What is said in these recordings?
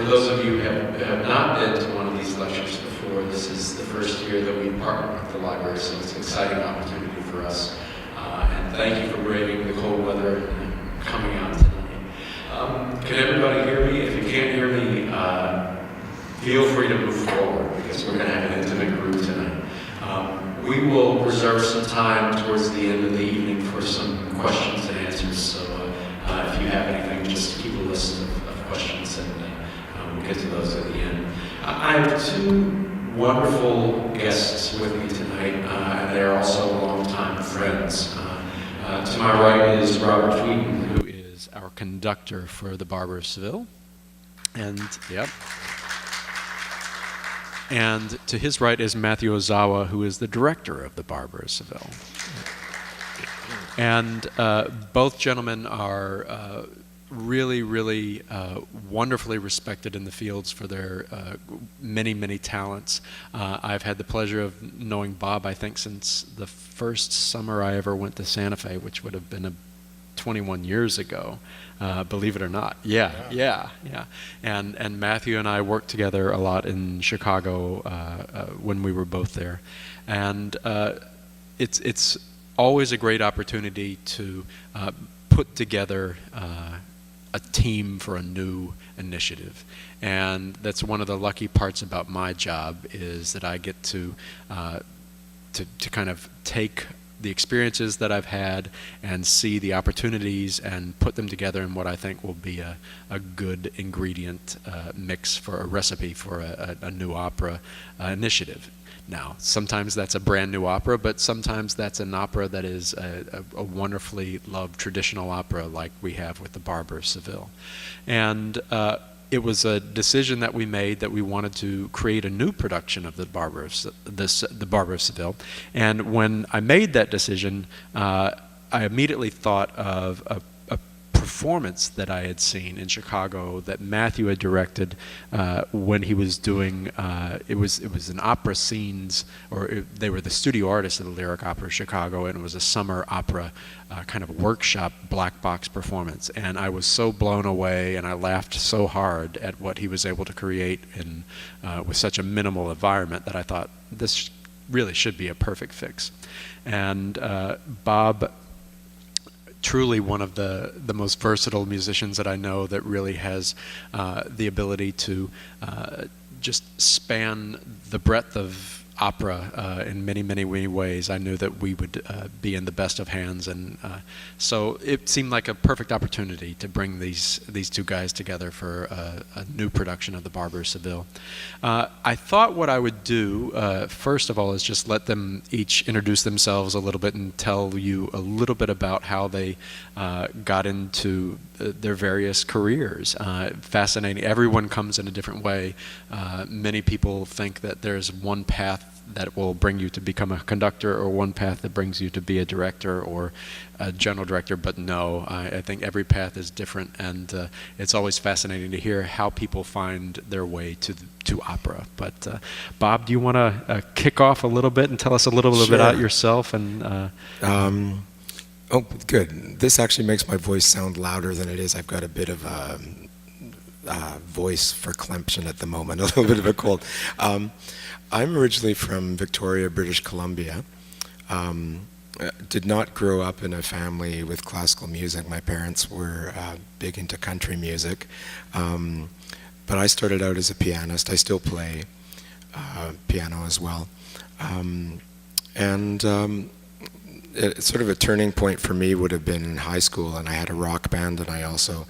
those of you who have not been to one of these lectures before, this is the first year that we partnered with the library, so it's an exciting opportunity for us. And thank you for braving the cold weather and coming out tonight. Can everybody hear me? If you can't hear me, feel free to move forward, because we're going to have an intimate group tonight. We will reserve some time towards the end of the evening for some questions and answers, so if you have anything, just keep a list of questions, and we'll get to those at the end. I have two wonderful guests with me tonight, and they're also longtime friends. To my right is Robert Tweten, who is our conductor for the Barber of Seville. And to his right is Matthew Ozawa, who is the director of the Barber of Seville. And both gentlemen are really, really wonderfully respected in the fields for their many, many talents. I've had the pleasure of knowing Bob, I think, since the first summer I ever went to Santa Fe, which would have been 21 years ago, believe it or not. Yeah. And Matthew and I worked together a lot in Chicago when we were both there. And it's always a great opportunity to put together a team for a new initiative. And that's one of the lucky parts about my job, is that I get to kind of take the experiences that I've had and see the opportunities and put them together in what I think will be a good ingredient mix for a recipe for a new opera initiative. Now, sometimes that's a brand new opera, but sometimes that's an opera that is a wonderfully loved traditional opera like we have with the Barber of Seville. And it was a decision that we made that we wanted to create a new production of the Barber of Seville. And when I made that decision, I immediately thought of a performance that I had seen in Chicago that Matthew had directed when he was doing, it was an opera scenes, they were the studio artists of the Lyric Opera of Chicago, and it was a summer opera kind of workshop black box performance. And I was so blown away, and I laughed so hard at what he was able to create with such a minimal environment, that I thought this really should be a perfect fix. And Bob, truly one of the most versatile musicians that I know, that really has the ability to just span the breadth of opera in many, many, many ways. I knew that we would be in the best of hands, and so it seemed like a perfect opportunity to bring these two guys together for a new production of the Barber of Seville. I thought what I would do, first of all, is just let them each introduce themselves a little bit and tell you a little bit about how they got into their various careers. Fascinating. Everyone comes in a different way. Many people think that there's one path that will bring you to become a conductor, or one path that brings you to be a director or a general director, but no, I think every path is different, and it's always fascinating to hear how people find their way to opera. But Bob, do you want to kick off a little bit and tell us a little bit about yourself? And oh, good. This actually makes my voice sound louder than it is. I've got a bit of a voice verklempt at the moment, a little bit of a cold. I'm originally from Victoria, British Columbia. Did not grow up in a family with classical music. My parents were big into country music. But I started out as a pianist. I still play piano as well. Sort of a turning point for me would have been in high school, and I had a rock band, and I also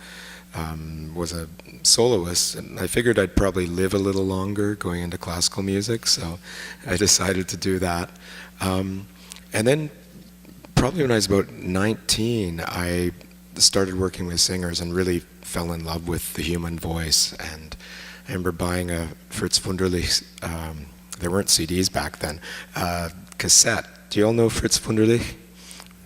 was a soloist, and I figured I'd probably live a little longer going into classical music, so I decided to do that. And then probably when I was about 19, I started working with singers and really fell in love with the human voice. And I remember buying a Fritz Wunderlich, there weren't CDs back then, cassette. Do you all know Fritz Wunderlich?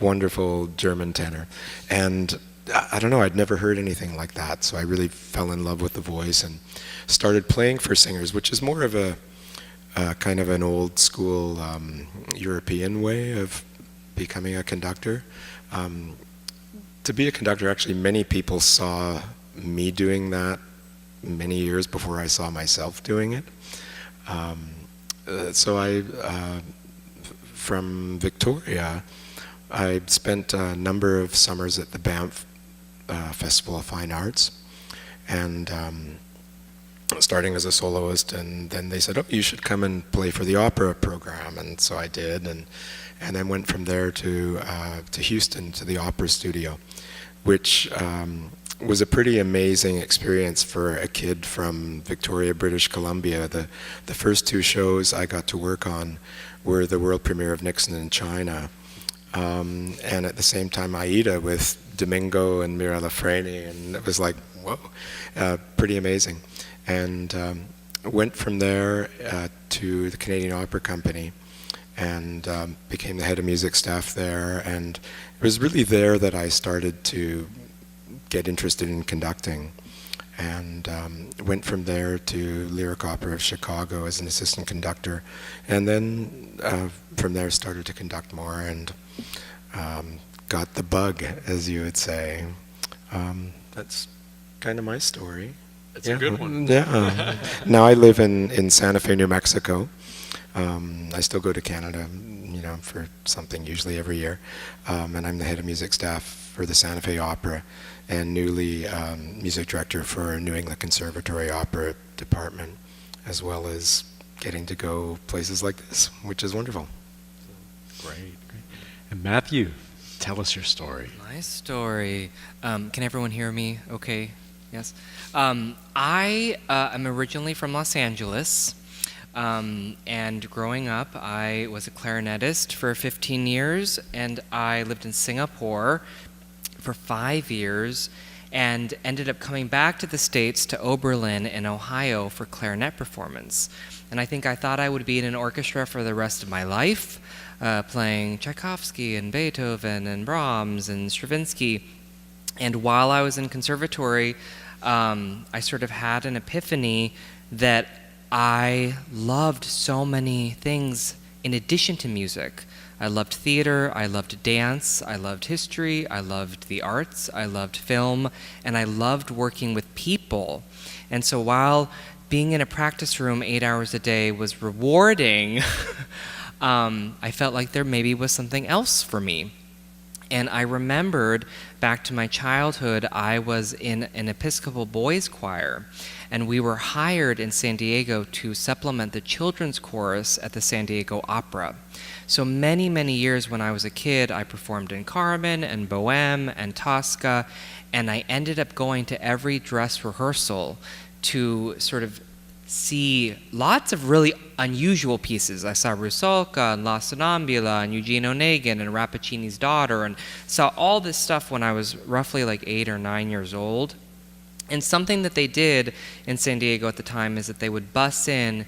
Wonderful German tenor. And I don't know, I'd never heard anything like that, so I really fell in love with the voice and started playing for singers, which is more of a kind of an old school European way of becoming a conductor. To be a conductor, actually many people saw me doing that many years before I saw myself doing it. So from Victoria, I spent a number of summers at the Banff Festival of Fine Arts, and starting as a soloist, and then they said, oh, you should come and play for the opera program, and so I did, and then went from there to Houston, to the opera studio, which was a pretty amazing experience for a kid from Victoria, British Columbia. The first two shows I got to work on were the world premiere of Nixon in China, and at the same time Aida with Domingo and Mirella Freni, and it was like, whoa, pretty amazing. And went from there to the Canadian Opera Company, and became the head of music staff there, and it was really there that I started to get interested in conducting, and went from there to Lyric Opera of Chicago as an assistant conductor, and then from there started to conduct more, and got the bug, as you would say. That's kind of my story. It's a good one. Yeah. Now I live in Santa Fe, New Mexico. I still go to Canada, for something usually every year, and I'm the head of music staff for the Santa Fe Opera, and newly music director for New England Conservatory Opera Department, as well as getting to go places like this, which is wonderful. Great. And Matthew, tell us your story. My story. Can everyone hear me okay? Yes? I am originally from Los Angeles, and growing up I was a clarinetist for 15 years, and I lived in Singapore for 5 years, and ended up coming back to the States, to Oberlin in Ohio, for clarinet performance. And I think I thought I would be in an orchestra for the rest of my life, playing Tchaikovsky and Beethoven and Brahms and Stravinsky. And while I was in conservatory, I sort of had an epiphany that I loved so many things in addition to music. I loved theater, I loved dance, I loved history, I loved the arts, I loved film, and I loved working with people. And so while being in a practice room 8 hours a day was rewarding, I felt like there maybe was something else for me. And I remembered back to my childhood, I was in an Episcopal boys choir, and we were hired in San Diego to supplement the children's chorus at the San Diego Opera. So many, many years when I was a kid, I performed in Carmen and Bohème and Tosca, and I ended up going to every dress rehearsal to sort of see lots of really unusual pieces. I saw Rusalka and La Sonnambula and Eugene Onegin and Rappaccini's Daughter, and saw all this stuff when I was roughly like 8 or 9 years old. And something that they did in San Diego at the time is that they would bus in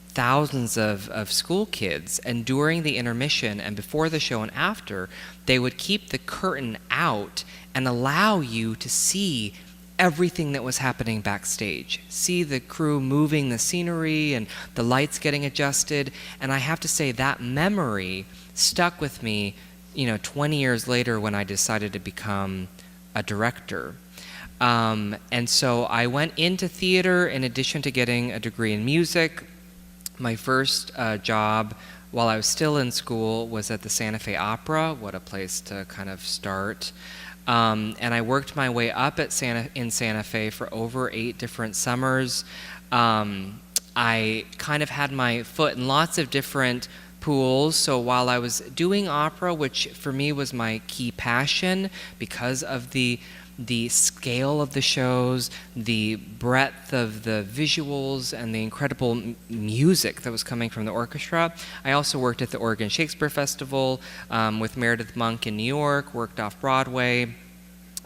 thousands of school kids, and during the intermission and before the show and after, they would keep the curtain out and allow you to see everything that was happening backstage. See the crew moving the scenery and the lights getting adjusted. And I have to say that memory stuck with me, 20 years later when I decided to become a director. And so I went into theater in addition to getting a degree in music. My first job while I was still in school was at the Santa Fe Opera. What a place to kind of start. And I worked my way up in Santa Fe for over 8 different summers. I kind of had my foot in lots of different pools. So while I was doing opera, which for me was my key passion because of the scale of the shows, the breadth of the visuals, and the incredible music that was coming from the orchestra. I also worked at the Oregon Shakespeare Festival with Meredith Monk in New York, worked off-Broadway,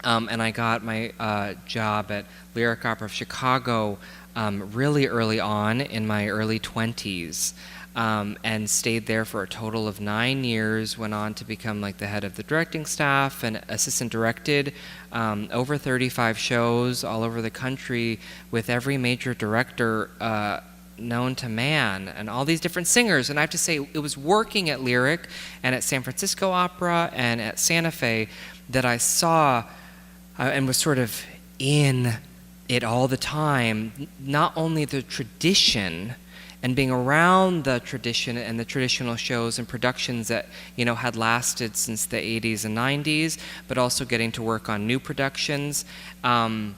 and I got my job at Lyric Opera of Chicago really early on in my early 20s. And stayed there for a total of 9 years, went on to become like the head of the directing staff and assistant directed over 35 shows all over the country with every major director known to man and all these different singers. And I have to say, it was working at Lyric and at San Francisco Opera and at Santa Fe that I saw and was sort of in it all the time, not only the tradition and being around the tradition and the traditional shows and productions that, you know, had lasted since the 80s and 90s, but also getting to work on new productions. And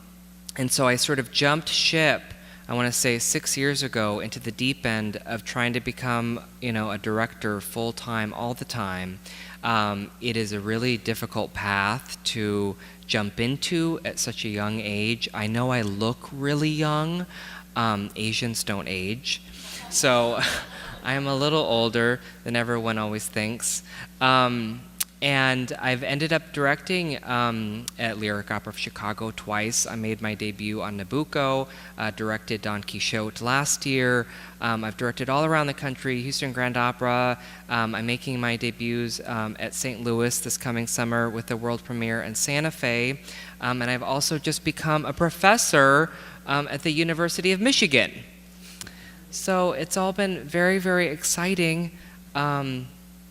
so I sort of jumped ship, I want to say 6 years ago, into the deep end of trying to become, you know, a director full-time all the time. It is a really difficult path to jump into at such a young age. I know I look really young. Asians don't age. So I am a little older than everyone always thinks. And I've ended up directing at Lyric Opera of Chicago twice. I made my debut on Nabucco, directed Don Quixote last year. I've directed all around the country, Houston Grand Opera. I'm making my debuts at St. Louis this coming summer with the world premiere in Santa Fe. And I've also just become a professor at the University of Michigan. So it's all been very, very exciting.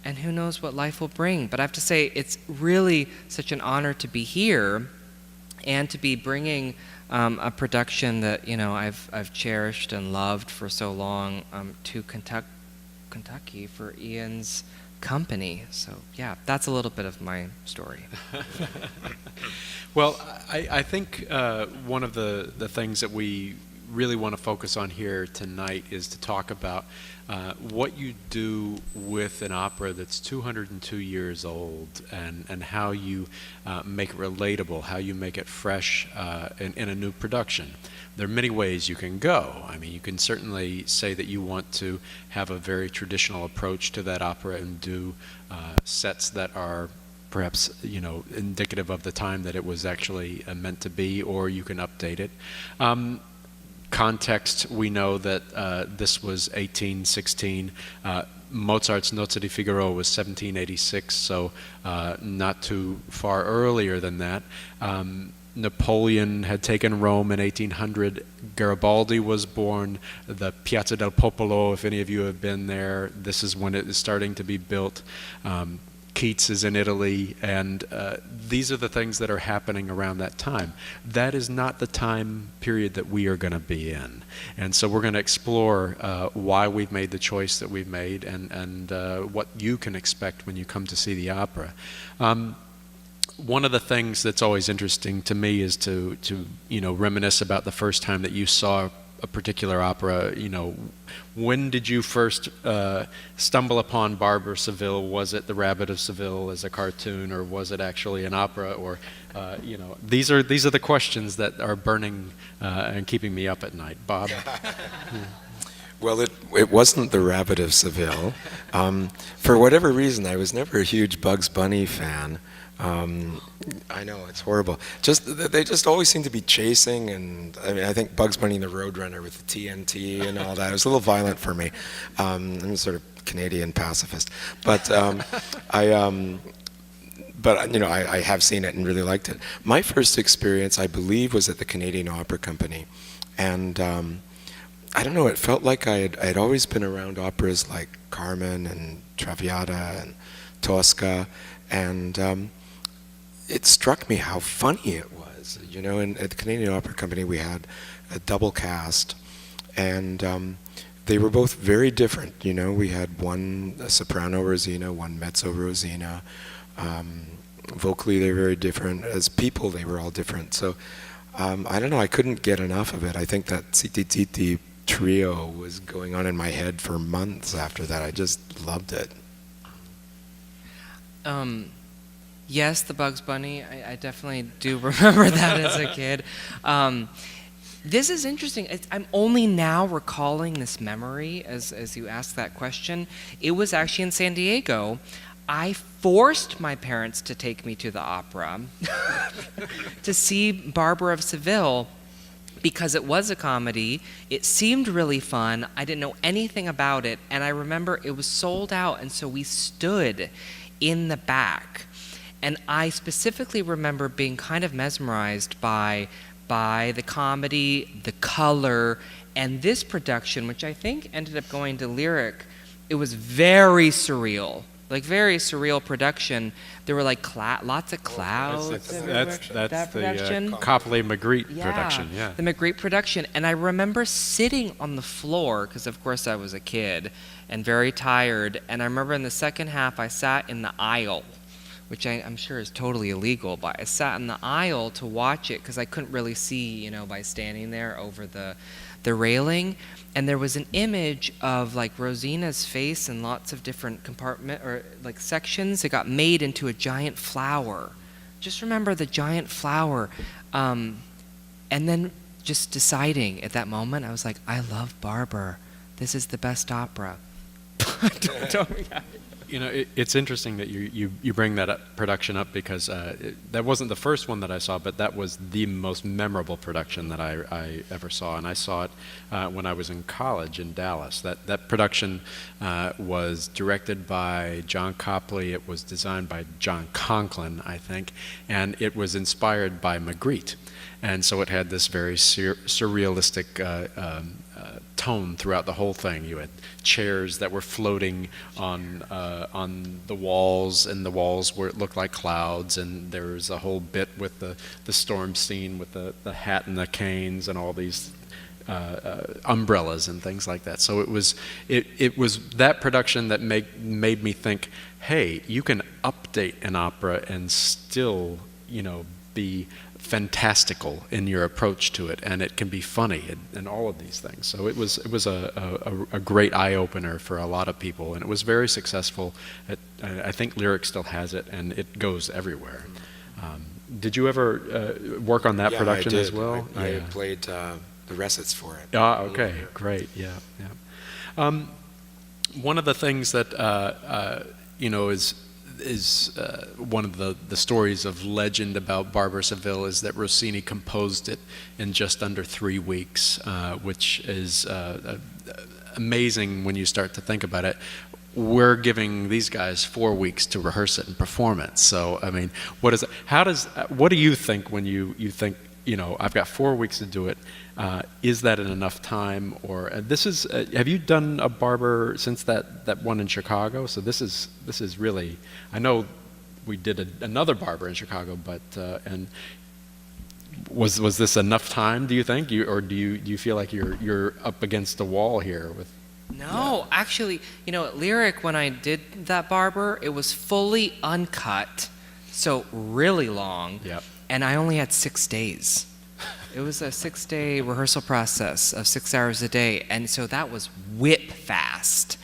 And who knows what life will bring. But I have to say, it's really such an honor to be here and to be bringing a production that, you know, I've cherished and loved for so long to Kentucky for Ian's company. So yeah, that's a little bit of my story. Well, I think one of the things that we really want to focus on here tonight is to talk about what you do with an opera that's 202 years old, and how you make it relatable, how you make it fresh in a new production. There are many ways you can go. I mean, you can certainly say that you want to have a very traditional approach to that opera and do sets that are perhaps, you know, indicative of the time that it was actually meant to be, or you can update it. Context, we know that this was 1816. Mozart's Nozze di Figaro was 1786, so not too far earlier than that. Napoleon had taken Rome in 1800. Garibaldi was born. The Piazza del Popolo, if any of you have been there, this is when it is starting to be built. Keats is in Italy, and these are the things that are happening around that time. That is not the time period that we are going to be in. And so we're going to explore why we've made the choice that we've made, and what you can expect when you come to see the opera. One of the things that's always interesting to me is to you know, reminisce about the first time that you saw a particular opera. You know, when did you first stumble upon Barber of Seville? Was it The Rabbit of Seville as a cartoon, or was it actually an opera? Or you know, these are the questions that are burning and keeping me up at night. Bob? Well, it wasn't The Rabbit of Seville. For whatever reason, I was never a huge Bugs Bunny fan. I know, it's horrible. They just always seem to be chasing, and I mean, I think Bugs Bunny and the Roadrunner with the TNT and all that, it was a little violent for me. I'm a sort of Canadian pacifist, but but you know, I have seen it and really liked it. My first experience, I believe, was at the Canadian Opera Company, and I don't know, it felt like I'd always been around operas like Carmen and Traviata and Tosca, and it struck me how funny it was. You know, at the Canadian Opera Company we had a double cast, and they were both very different. You know, we had one soprano Rosina, one mezzo Rosina. Vocally they were very different. As people they were all different. So I don't know, I couldn't get enough of it. I think that Ziti Ziti trio was going on in my head for months after that. I just loved it. Yes, the Bugs Bunny. I definitely do remember that as a kid. This is interesting. I'm only now recalling this memory as you ask that question. It was actually in San Diego. I forced my parents to take me to the opera to see Barber of Seville, because it was a comedy. It seemed really fun. I didn't know anything about it, and I remember it was sold out, and so we stood in the back. And I specifically remember being kind of mesmerized by the comedy, the color, and this production, which I think ended up going to Lyric. It was very surreal. like very surreal production. There were like lots of clouds. That's that the production. Copley-Magritte production, yeah. The Magritte production. And I remember sitting on the floor, because of course I was a kid, and very tired. And I remember in the second half I sat in the aisle, which I'm sure is totally illegal, but I sat in the aisle to watch it because I couldn't really see, by standing there over the railing. And there was an image of like Rosina's face in lots of different sections. It got made into a giant flower. Just remember the giant flower. And then just deciding at that moment, I was like, I love Barber. This is the best opera. It's interesting that you bring that production up, because that wasn't the first one that I saw, but that was the most memorable production that I ever saw, and I saw it when I was in college in Dallas. That production was directed by John Copley. It was designed by John Conklin, I think, and it was inspired by Magritte, and so it had this very surrealistic tone throughout the whole thing. You had chairs that were floating on the walls, and the walls looked like clouds, and there was a whole bit with the storm scene with the hat and the canes and all these umbrellas and things like that. So it was that production that made me think, hey, you can update an opera and still be fantastical in your approach to it, and it can be funny and all of these things. So it was a great eye-opener for a lot of people, and it was very successful. I think Lyric still has it, and it goes everywhere. Did you ever work on that production as well? I played the recits for it. Okay, great, yeah. One of the things that is one of the stories of legend about Barber of Seville is that Rossini composed it in just under 3 weeks, which is amazing when you start to think about it. We're giving these guys 4 weeks to rehearse it and perform it. So, I mean, what do you think when you think, I've got 4 weeks to do it? Is that enough time? Or have you done a Barber since that one in Chicago? So this is really, I know we did another Barber in Chicago, but and was this enough time? Do you think, or do you feel like you're up against a wall here with? No, actually, at Lyric, when I did that Barber, it was fully uncut, so really long. Yep. And I only had 6 days. It was a 6-day rehearsal process of 6 hours a day, and so that was whip fast.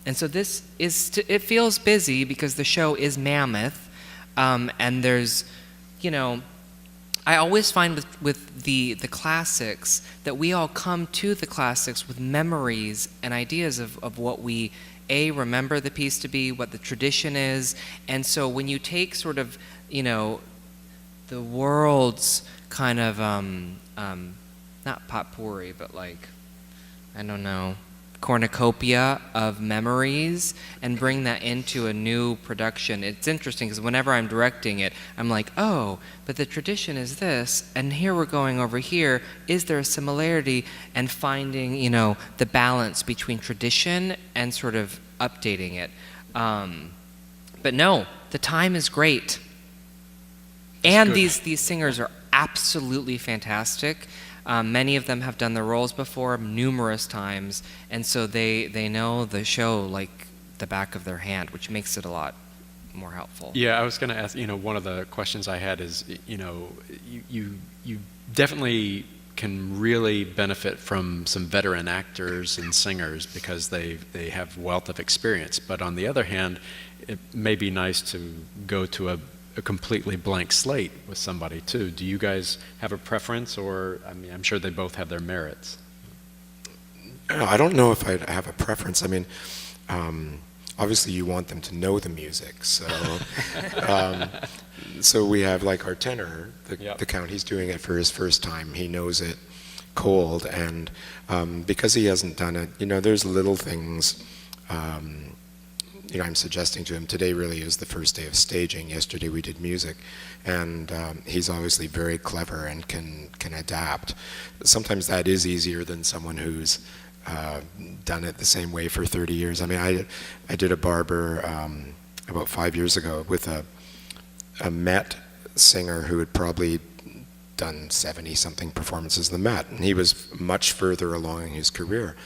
And so it feels busy because the show is mammoth, and there's, I always find with the classics that we all come to the classics with memories and ideas of what we remember the piece to be, what the tradition is, and so when you take sort of, the world's kind of not potpourri, but like, I don't know, cornucopia of memories, and bring that into a new production. It's interesting because whenever I'm directing it, I'm like, oh, but the tradition is this, and here we're going over here. Is there a similarity? And finding, the balance between tradition and sort of updating it. But no, the time is great. And these singers are absolutely fantastic. Many of them have done the roles before numerous times, and so they know the show like the back of their hand, which makes it a lot more helpful. Yeah, I was going to ask, one of the questions I had is, you definitely can really benefit from some veteran actors and singers because they have wealth of experience. But on the other hand, it may be nice to go to a completely blank slate with somebody too. Do you guys have a preference, or I'm sure they both have their merits? I don't know if I have a preference. Obviously you want them to know the music, so so we have like our tenor, the Count. He's doing it for his first time. He knows it cold, and because he hasn't done it, there's little things. I'm suggesting to him, today really is the first day of staging. Yesterday we did music, and he's obviously very clever and can adapt. Sometimes that is easier than someone who's done it the same way for 30 years. I did a Barber about 5 years ago with a Met singer who had probably done 70-something performances in the Met, and he was much further along in his career,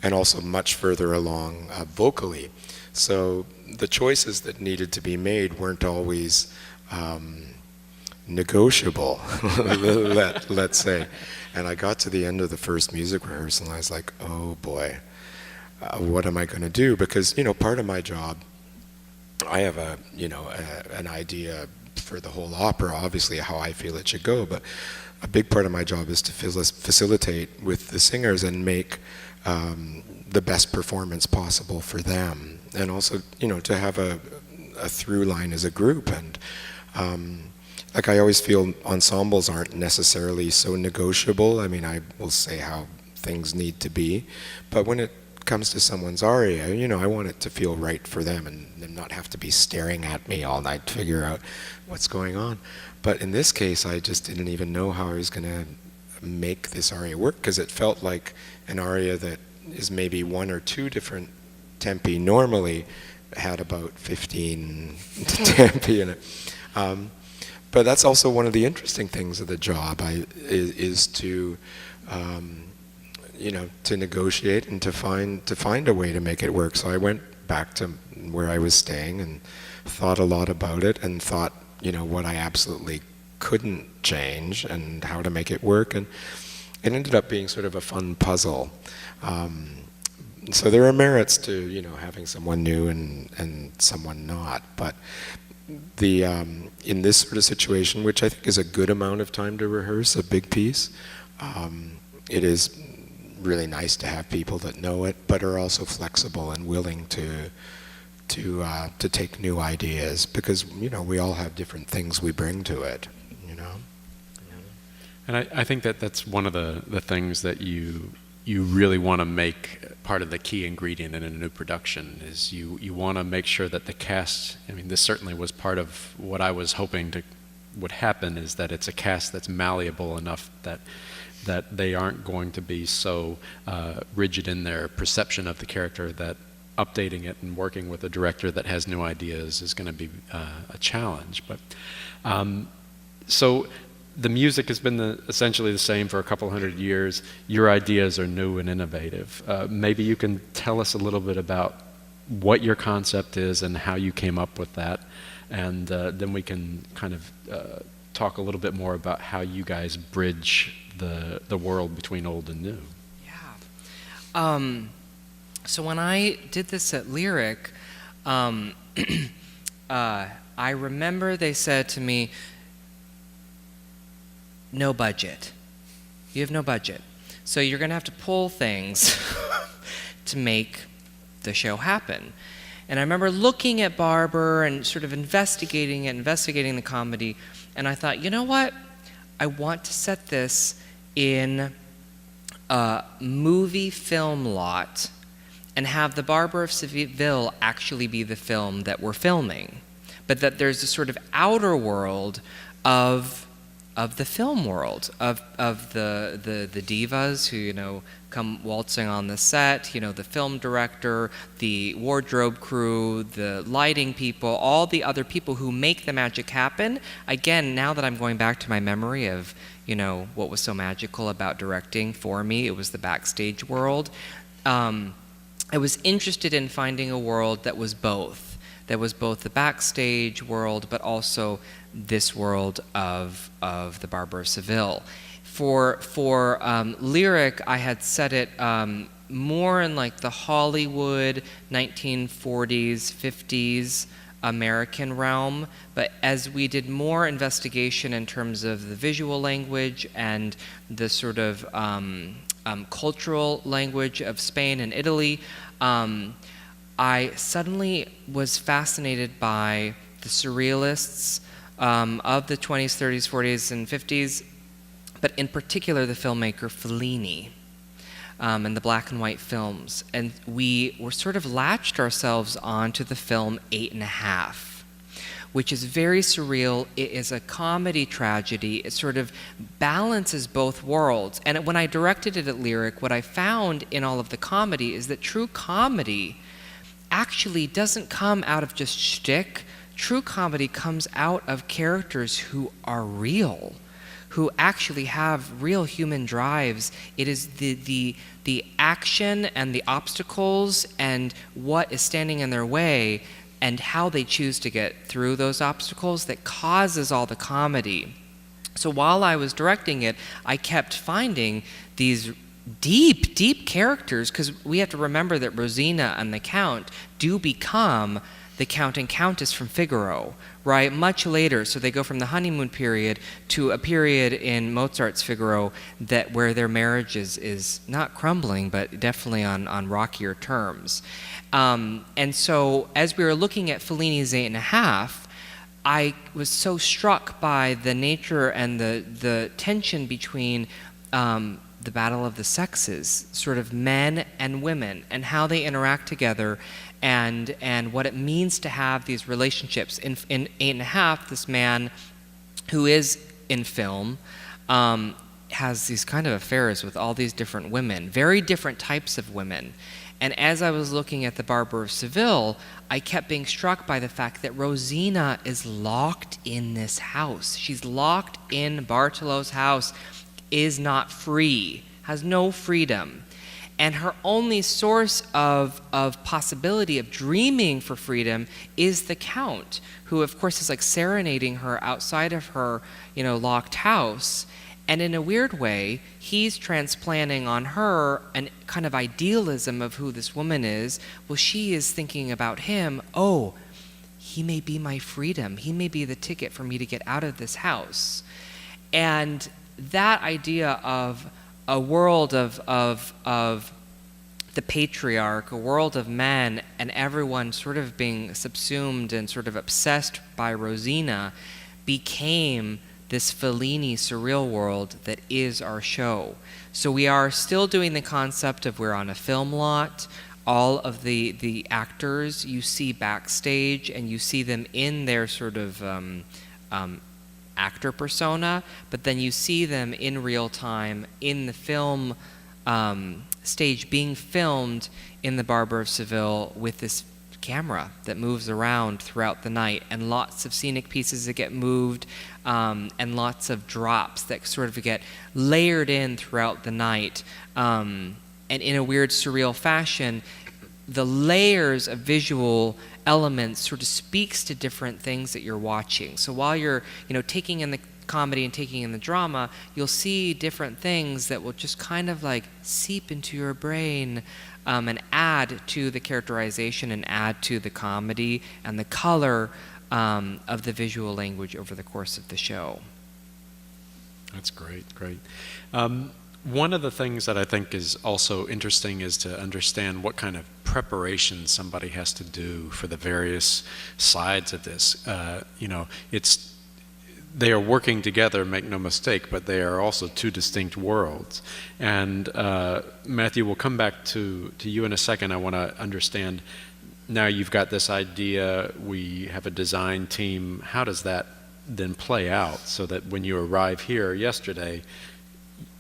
and also much further along vocally. So the choices that needed to be made weren't always negotiable, let's say. And I got to the end of the first music rehearsal, and I was like, oh boy, what am I going to do? Because, part of my job, I have an idea for the whole opera, obviously how I feel it should go, but a big part of my job is to facilitate with the singers and make the best performance possible for them, and also to have a through line as a group. And like I always feel ensembles aren't necessarily so negotiable. I mean, I will say how things need to be, but when it comes to someone's aria, I want it to feel right for them and them not have to be staring at me all night to figure out what's going on. But in this case, I just didn't even know how I was going to make this aria work, because it felt like an aria that is maybe one or two different tempi normally had about 15 tempi in it. But that's also one of the interesting things of the job, is to to negotiate and to find a way to make it work. So I went back to where I was staying and thought a lot about it, and thought what I absolutely couldn't change and how to make it work, and it ended up being sort of a fun puzzle. So there are merits to having someone new and someone not, but the in this sort of situation, which I think is a good amount of time to rehearse a big piece, it is really nice to have people that know it, but are also flexible and willing to take new ideas, because we all have different things we bring to it. And I think that's one of the things that you really want to make part of the key ingredient in a new production, is you want to make sure that the cast, I mean, this certainly was part of what I was hoping would happen, is that it's a cast that's malleable enough that they aren't going to be so rigid in their perception of the character that updating it and working with a director that has new ideas is going to be a challenge. But so the music has been essentially the same for a couple hundred years. Your ideas are new and innovative. Maybe you can tell us a little bit about what your concept is and how you came up with that, and then we can kind of talk a little bit more about how you guys bridge the world between old and new. Yeah. So when I did this at Lyric, I remember they said to me, no budget. You have no budget. So you're going to have to pull things to make the show happen. And I remember looking at Barber and sort of investigating the comedy, and I thought, you know what? I want to set this in a movie film lot and have the Barber of Seville actually be the film that we're filming, but that there's a sort of outer world of the film world, of the divas who come waltzing on the set, the film director, the wardrobe crew, the lighting people, all the other people who make the magic happen. Again, now that I'm going back to my memory of what was so magical about directing for me, it was the backstage world. I was interested in finding a world that was both the backstage world, but also this world of the Barber of Seville. For Lyric, I had set it more in like the Hollywood 1940s, 50s American realm, but as we did more investigation in terms of the visual language and the sort of cultural language of Spain and Italy, I suddenly was fascinated by the surrealists of the 20s, 30s, 40s, and 50s, but in particular the filmmaker Fellini and the black and white films. And we were sort of latched ourselves onto the film 8½, which is very surreal. It is a comedy tragedy. It sort of balances both worlds. And when I directed it at Lyric, what I found in all of the comedy is that true comedy actually doesn't come out of just shtick. True comedy comes out of characters who are real, who actually have real human drives. It is the action and the obstacles and what is standing in their way and how they choose to get through those obstacles that causes all the comedy. So while I was directing it, I kept finding these deep characters, because we have to remember that Rosina and the Count do become the Count and Countess from Figaro, right? Much later. So they go from the honeymoon period to a period in Mozart's Figaro where their marriage is not crumbling, but definitely on rockier terms. And so as we were looking at Fellini's 8½, I was so struck by the nature and the tension between the battle of the sexes, sort of men and women, and how they interact together, and what it means to have these relationships. In 8½, this man who is in film has these kind of affairs with all these different women, very different types of women. And as I was looking at the Barber of Seville, I kept being struck by the fact that Rosina is locked in this house. She's locked in Bartolo's house, is not free, has no freedom. And her only source of possibility of dreaming for freedom is the Count, who of course is like serenading her outside of her, locked house. And in a weird way, he's transplanting on her an kind of idealism of who this woman is. Well, she is thinking about him. Oh, he may be my freedom. He may be the ticket for me to get out of this house. And that idea of a world of the patriarch, a world of men, and everyone sort of being subsumed and sort of obsessed by Rosina became this Fellini surreal world that is our show. So we are still doing the concept of we're on a film lot. All of the actors you see backstage, and you see them in their sort of actor persona, but then you see them in real time in the film stage being filmed in the Barber of Seville with this camera that moves around throughout the night, and lots of scenic pieces that get moved, and lots of drops that sort of get layered in throughout the night, and in a weird surreal fashion, the layers of visual elements sort of speaks to different things that you're watching. So while you're taking in the comedy and taking in the drama, you'll see different things that will just kind of like seep into your brain, and add to the characterization and add to the comedy and the color of the visual language over the course of the show. That's great. One of the things that I think is also interesting is to understand what kind of preparation somebody has to do for the various sides of this. They are working together, make no mistake, but they are also two distinct worlds. And Matthew, we'll come back to you in a second. I want to understand, now you've got this idea, we have a design team. How does that then play out so that when you arrive here yesterday,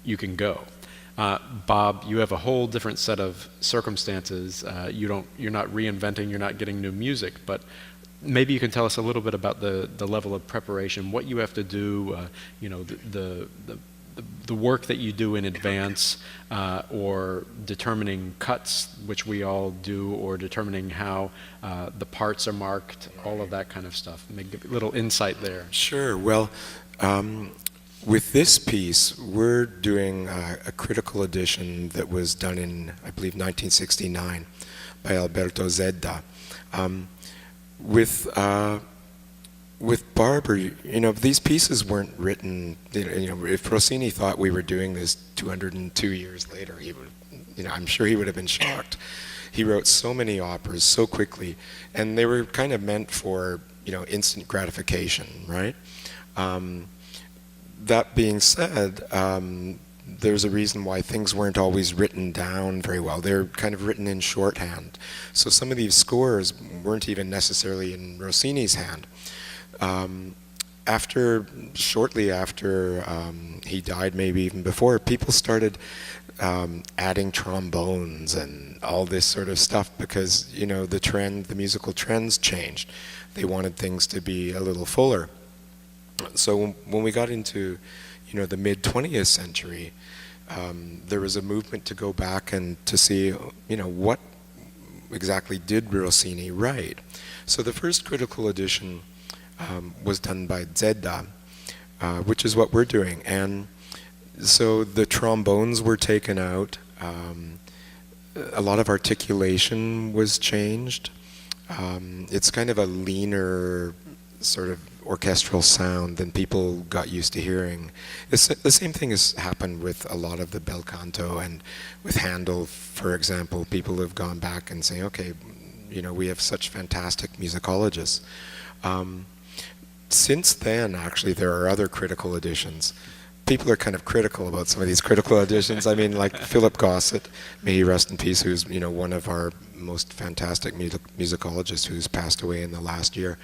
you can go? Bob, you have a whole different set of circumstances. You're not reinventing, you're not getting new music, but maybe you can tell us a little bit about the level of preparation, what you have to do, the work that you do in advance, or determining cuts, which we all do, or determining how the parts are marked, all of that kind of stuff. Maybe a little insight there. Sure. Well, with this piece, we're doing a critical edition that was done in, I believe, 1969 by Alberto Zedda. With Barber, these pieces weren't written. If Rossini thought we were doing this 202 years later, he would, I'm sure he would have been shocked. He wrote so many operas so quickly, and they were kind of meant for instant gratification, right? That being said, there's a reason why things weren't always written down very well. They're kind of written in shorthand. So some of these scores weren't even necessarily in Rossini's hand. shortly after he died, maybe even before, people started adding trombones and all this sort of stuff because, the musical trends changed. They wanted things to be a little fuller. So when we got into, the mid-20th century, there was a movement to go back and to see, what exactly did Rossini write. So the first critical edition was done by Zedda, which is what we're doing. And so the trombones were taken out. A lot of articulation was changed. It's kind of a leaner sort of orchestral sound than people got used to hearing. The same thing has happened with a lot of the bel canto, and with Handel, for example. People have gone back and say, okay, we have such fantastic musicologists. Since then, actually, there are other critical editions. People are kind of critical about some of these critical editions. I mean, like Philip Gossett, may he rest in peace, who's one of our most fantastic musicologists who's passed away in the last year,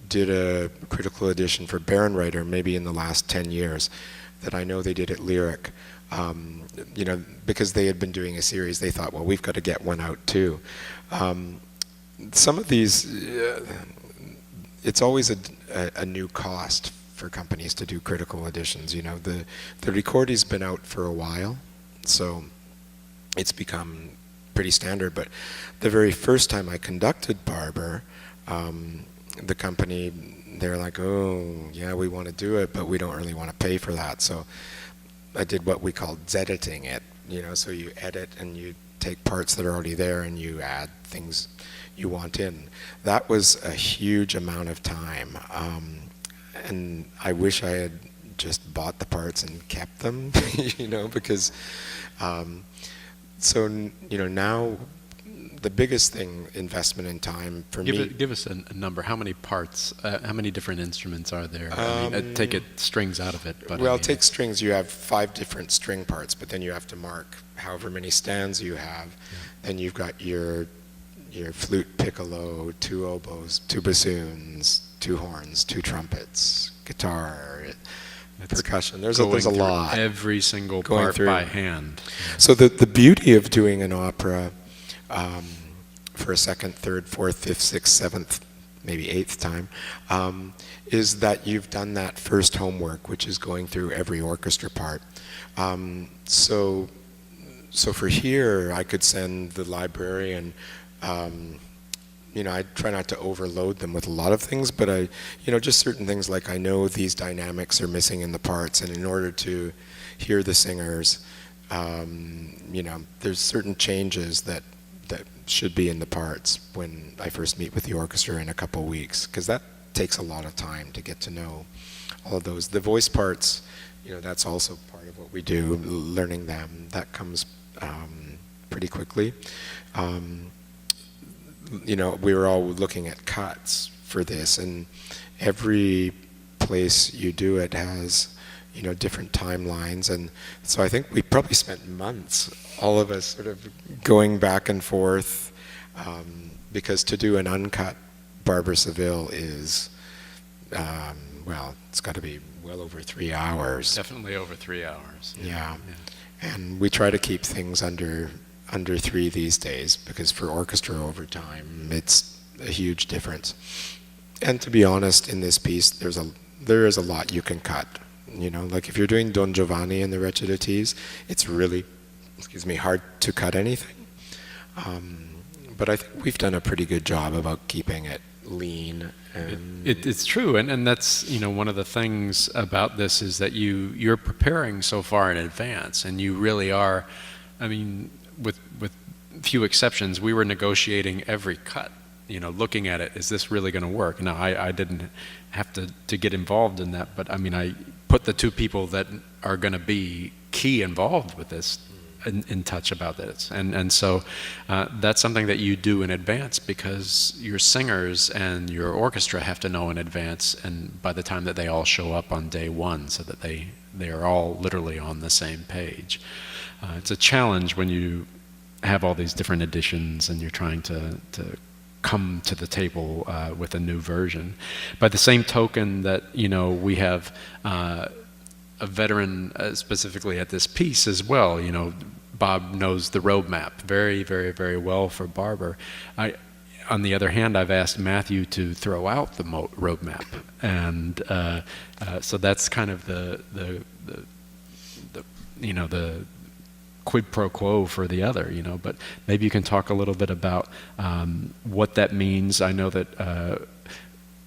did a critical edition for Bärenreiter maybe in the last 10 years that I know they did at Lyric. Because they had been doing a series, they thought, well, we've got to get one out too. Some of these, it's always a new cost for companies to do critical editions. The Ricordi's been out for a while, so it's become pretty standard. But the very first time I conducted Barber, the company, they're like, oh, yeah, we want to do it, but we don't really want to pay for that. So I did what we call zediting it, so you edit and you take parts that are already there and you add things you want in. That was a huge amount of time. And I wish I had just bought the parts and kept them, because, now the biggest thing, investment in time for me. Give us a number. How many parts, how many different instruments are there? I mean, take strings out of it. But take strings. You have 5 different string parts, but then you have to mark however many stands you have. Yeah. Then you've got your flute, piccolo, 2 oboes, 2 bassoons, 2 horns, 2 trumpets, guitar, percussion. There's a lot. Every single part by hand. So the beauty of doing an opera for a 2nd, 3rd, 4th, 5th, 6th, 7th, maybe 8th time, is that you've done that first homework, which is going through every orchestra part. So for here, I could send the librarian. I try not to overload them with a lot of things, but just certain things like I know these dynamics are missing in the parts, and in order to hear the singers, there's certain changes that should be in the parts when I first meet with the orchestra in a couple of weeks, because that takes a lot of time to get to know all of those. The voice parts, that's also part of what we do, learning them. That comes pretty quickly. We were all looking at cuts for this, and every place you do it has, different timelines. And so I think we probably spent months, all of us sort of going back and forth, because to do an uncut Barber of Seville is, it's got to be well over 3 hours. Definitely over 3 hours. Yeah. And we try to keep things under 3 these days, because for orchestra overtime, it's a huge difference. And to be honest, in this piece, there is a lot you can cut. Like if you're doing Don Giovanni and the Recitatives, it's really, hard to cut anything. But I think we've done a pretty good job about keeping it lean. And it's true, and that's one of the things about this is that you're preparing so far in advance, and you really are. I mean, with few exceptions, we were negotiating every cut. Looking at it, is this really going to work? Now, I didn't have to get involved in that, but I mean, I put the 2 people that are going to be key involved with this in touch about this, and so that's something that you do in advance, because your singers and your orchestra have to know in advance, and by the time that they all show up on day 1, so that they are all literally on the same page. It's a challenge when you have all these different editions and you're trying to come to the table with a new version. By the same token that, we have a veteran specifically at this piece as well. Bob knows the roadmap very, very, very well for Barber. On the other hand, I've asked Matthew to throw out the roadmap, and so that's kind of the quid pro quo for the other. But maybe you can talk a little bit about what that means. I know that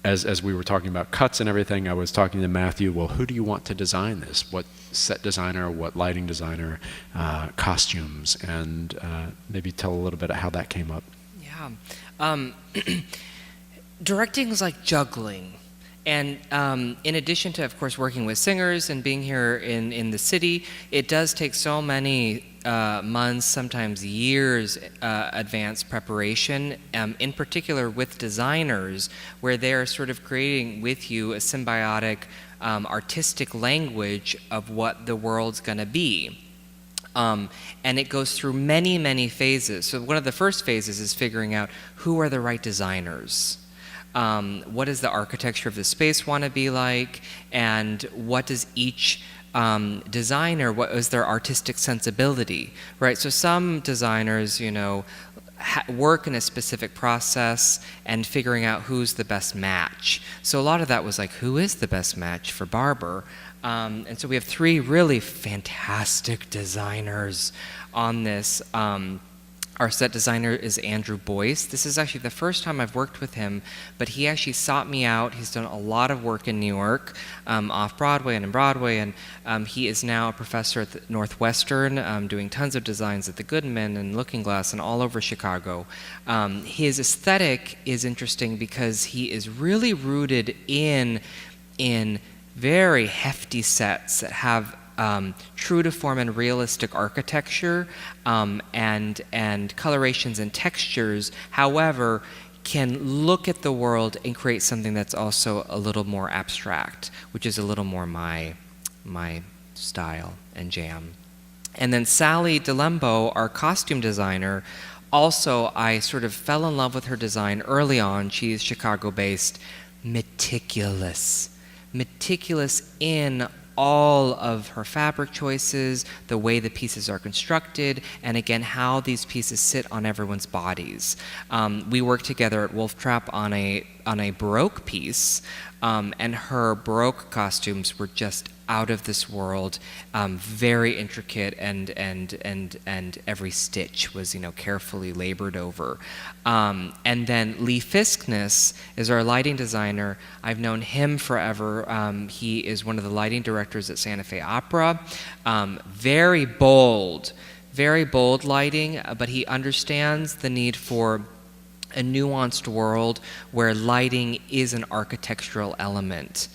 as we were talking about cuts and everything, I was talking to Matthew. Well, who do you want to design this? What set designer? What lighting designer? Costumes, and maybe tell a little bit of how that came up. Yeah. Directing is like juggling. And in addition to, of course, working with singers and being here in the city, it does take so many months, sometimes years, advanced preparation, in particular with designers, where they're sort of creating with you a symbiotic artistic language of what the world's going to be. And it goes through many, many phases. So one of the first phases is figuring out who are the right designers. What does the architecture of the space want to be like, and what does each designer, what is their artistic sensibility, right? So some designers, work in a specific process and figuring out who's the best match. So a lot of that was like, who is the best match for Barber? And so we have 3 really fantastic designers on this. Our set designer is Andrew Boyce. This is actually the first time I've worked with him, but he actually sought me out. He's done a lot of work in New York, off-Broadway and in Broadway, and he is now a professor at the Northwestern, doing tons of designs at the Goodman and Looking Glass and all over Chicago. His aesthetic is interesting because he is really rooted in very hefty sets that have true to form and realistic architecture, and colorations and textures, however, can look at the world and create something that's also a little more abstract, which is a little more my style and jam. And then Sally DeLembo, our costume designer, also I sort of fell in love with her design early on. She's Chicago-based, meticulous in all of her fabric choices, the way the pieces are constructed, and again, how these pieces sit on everyone's bodies. We worked together at Wolf Trap on a Baroque piece, and her Baroque costumes were just out of this world, very intricate, and every stitch was carefully labored over. And then Lee Fiskness is our lighting designer. I've known him forever. He is one of the lighting directors at Santa Fe Opera. Very bold lighting, but he understands the need for a nuanced world where lighting is an architectural element.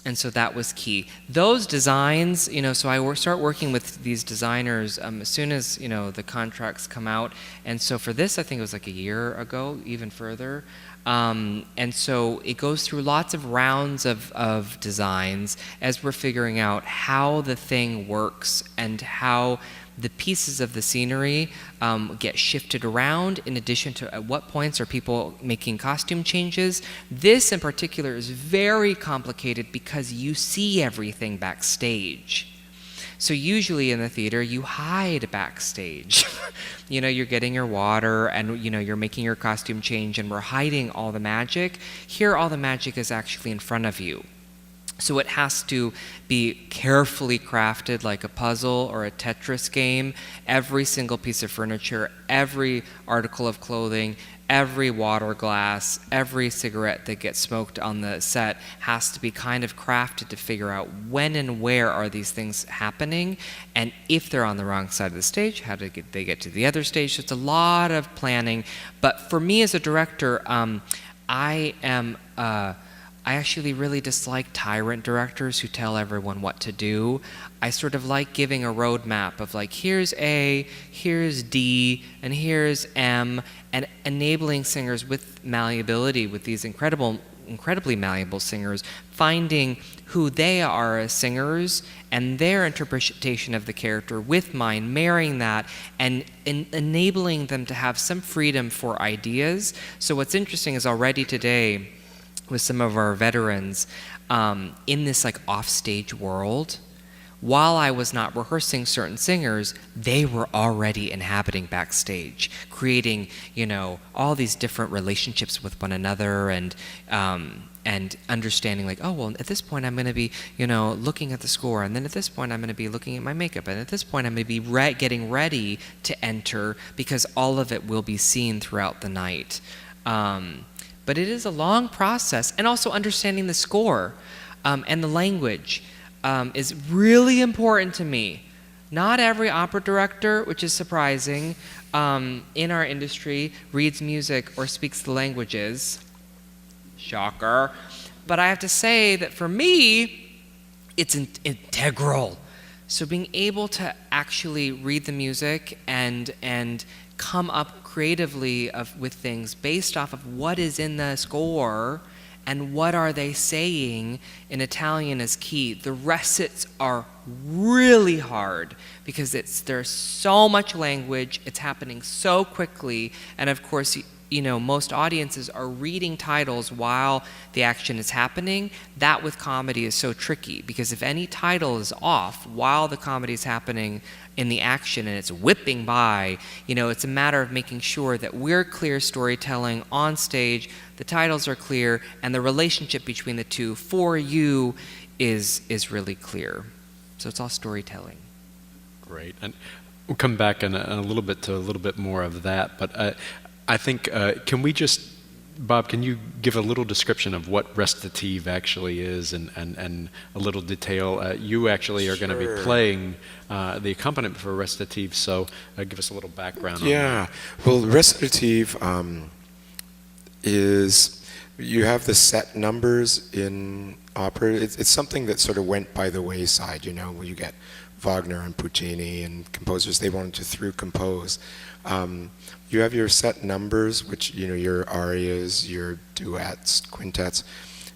And so that was key. Those designs, so I start working with these designers as soon as, the contracts come out. And so for this, I think it was like a year ago, even further. And so it goes through lots of rounds of designs as we're figuring out how the thing works and how the pieces of the scenery get shifted around, in addition to at what points are people making costume changes. This in particular is very complicated because you see everything backstage. So usually in the theater, you hide backstage. You're getting your water and, you're making your costume change and we're hiding all the magic. Here, all the magic is actually in front of you. So it has to be carefully crafted like a puzzle or a Tetris game. Every single piece of furniture, every article of clothing, every water glass, every cigarette that gets smoked on the set has to be kind of crafted to figure out when and where are these things happening, and if they're on the wrong side of the stage, how do they get to the other stage. So it's a lot of planning. But for me as a director, I actually really dislike tyrant directors who tell everyone what to do. I sort of like giving a roadmap of like, here's A, here's D, and here's M, and enabling singers with malleability, with these incredible incredibly malleable singers, finding who they are as singers and their interpretation of the character with mine, marrying that and enabling them to have some freedom for ideas. So what's interesting is already today with some of our veterans in this like offstage world, while I was not rehearsing certain singers, they were already inhabiting backstage, creating, all these different relationships with one another and understanding like, oh, well, at this point I'm going to be, looking at the score, and then at this point I'm going to be looking at my makeup, and at this point I'm going to be getting ready to enter, because all of it will be seen throughout the night. But it is a long process, and also understanding the score and the language. Is really important to me. Not every opera director, which is surprising, in our industry reads music or speaks the languages. Shocker. But I have to say that for me, it's integral. So being able to actually read the music and come up creatively with things based off of what is in the score and what are they saying in Italian is key. The recits are really hard because there's so much language, it's happening so quickly, and of course, most audiences are reading titles while the action is happening. That with comedy is so tricky, because if any title is off while the comedy is happening in the action and it's whipping by, it's a matter of making sure that we're clear storytelling on stage, the titles are clear, and the relationship between the two for you is really clear. So it's all storytelling. Great. And we'll come back in a little bit more of that, but I think, can we just, Bob, can you give a little description of what recitative actually is and a little detail? You actually are going to be playing the accompaniment for recitative, so give us a little background on that. Yeah, well, recitative is, you have the set numbers in opera. It's something that sort of went by the wayside, where you get Wagner and Puccini and composers, they wanted to through compose. You have your set numbers, which, your arias, your duets, quintets,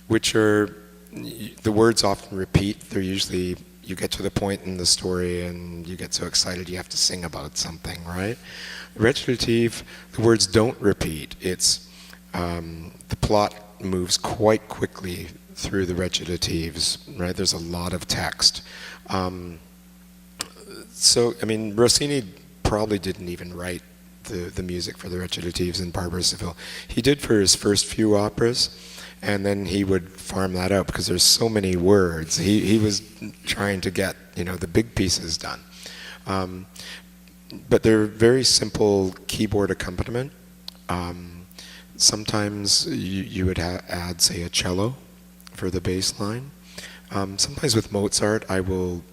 which are, the words often repeat. They're usually, you get to the point in the story and you get so excited you have to sing about something, right? Recitative, the words don't repeat. It's, the plot moves quite quickly through the recitatives, right? There's a lot of text. So, Rossini probably didn't even write the music for the recitatives in Barber of Seville. He did for his first few operas, and then he would farm that out because there's so many words. He was trying to get, the big pieces done. But they're very simple keyboard accompaniment. Sometimes you would add, say, a cello for the bass line. Sometimes with Mozart, I will